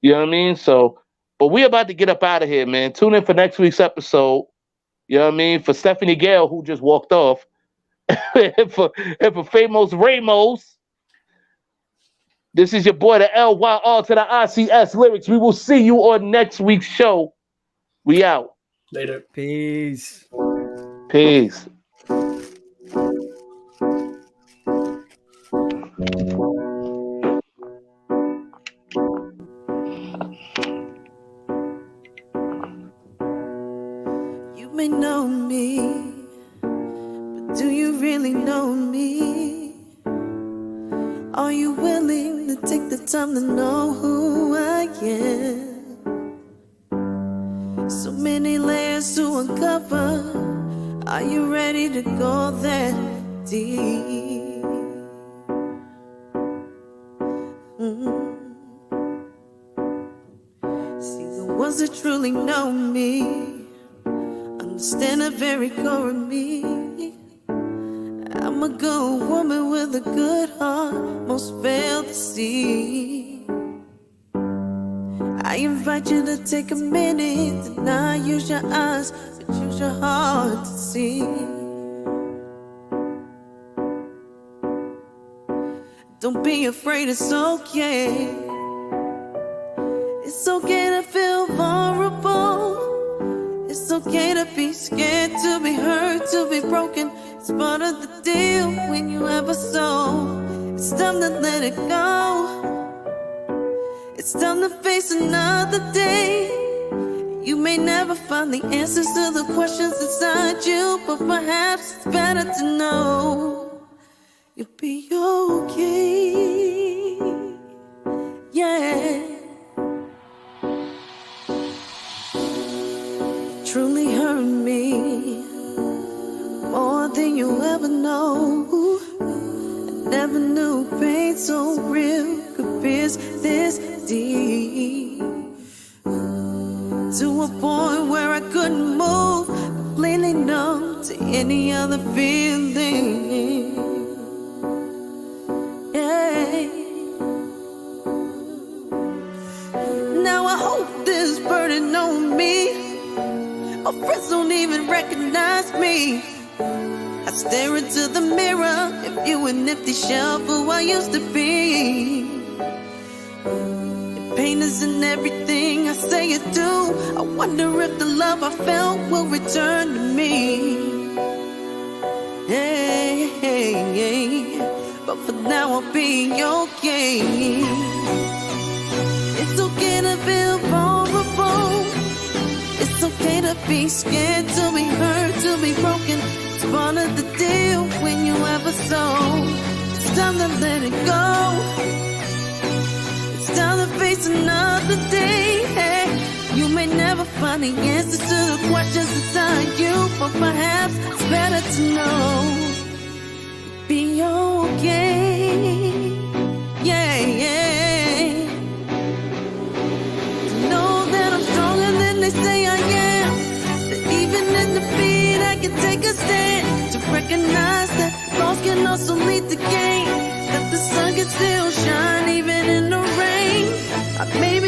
You know what I mean? So, but we about to get up out of here, man. Tune in for next week's episode. You know what I mean? For Stephanie Gale, who just walked off. and for Famous Ramos. This is your boy, the LYR to the ICS Lyrics. We will see you on next week's show. We out. Later. Peace. Peace. You may know me, but do you really know me? Are you willing to take the time to know who I am? So many layers to uncover. Are you ready to go that deep? See, the ones that truly know me understand the very core of me. I'm a good woman with a good heart, most fail to see. I invite you to take a minute to not use your eyes, but use your heart to see. Don't be afraid, it's okay. It's okay to feel vulnerable. It's okay to be scared, to be hurt, to be broken. It's part of the deal when you have a soul. It's time to let it go. It's time to face another day. You may never find the answers to the questions inside you, but perhaps it's better to know you'll be okay. Yeah. Truly hurt me more than you'll ever know. I never knew pain so real could pierce this deep. To a point where I couldn't move, completely numb to any other feeling. Yeah. Now I hope this burden on me. My friends don't even recognize me. I stare into the mirror, if you an empty shell of who I used to be. And pain is in everything I say and do. I wonder if the love I felt will return to me. Hey, hey, hey. But for now I'll be okay. It's okay to feel vulnerable. It's okay to be scared, to be hurt, to be broken. It's part of the deal when you have a soul. It's time to let it go. It's time to face another day. Hey, you may never find the answers to the questions inside you, but perhaps it's better to know you'll be okay. Yeah, yeah. To know that I'm stronger than they say I am. That even in defeat I can take a stand. To recognize that loss can also lead to gain. That the sun can still shine even in the rain. Maybe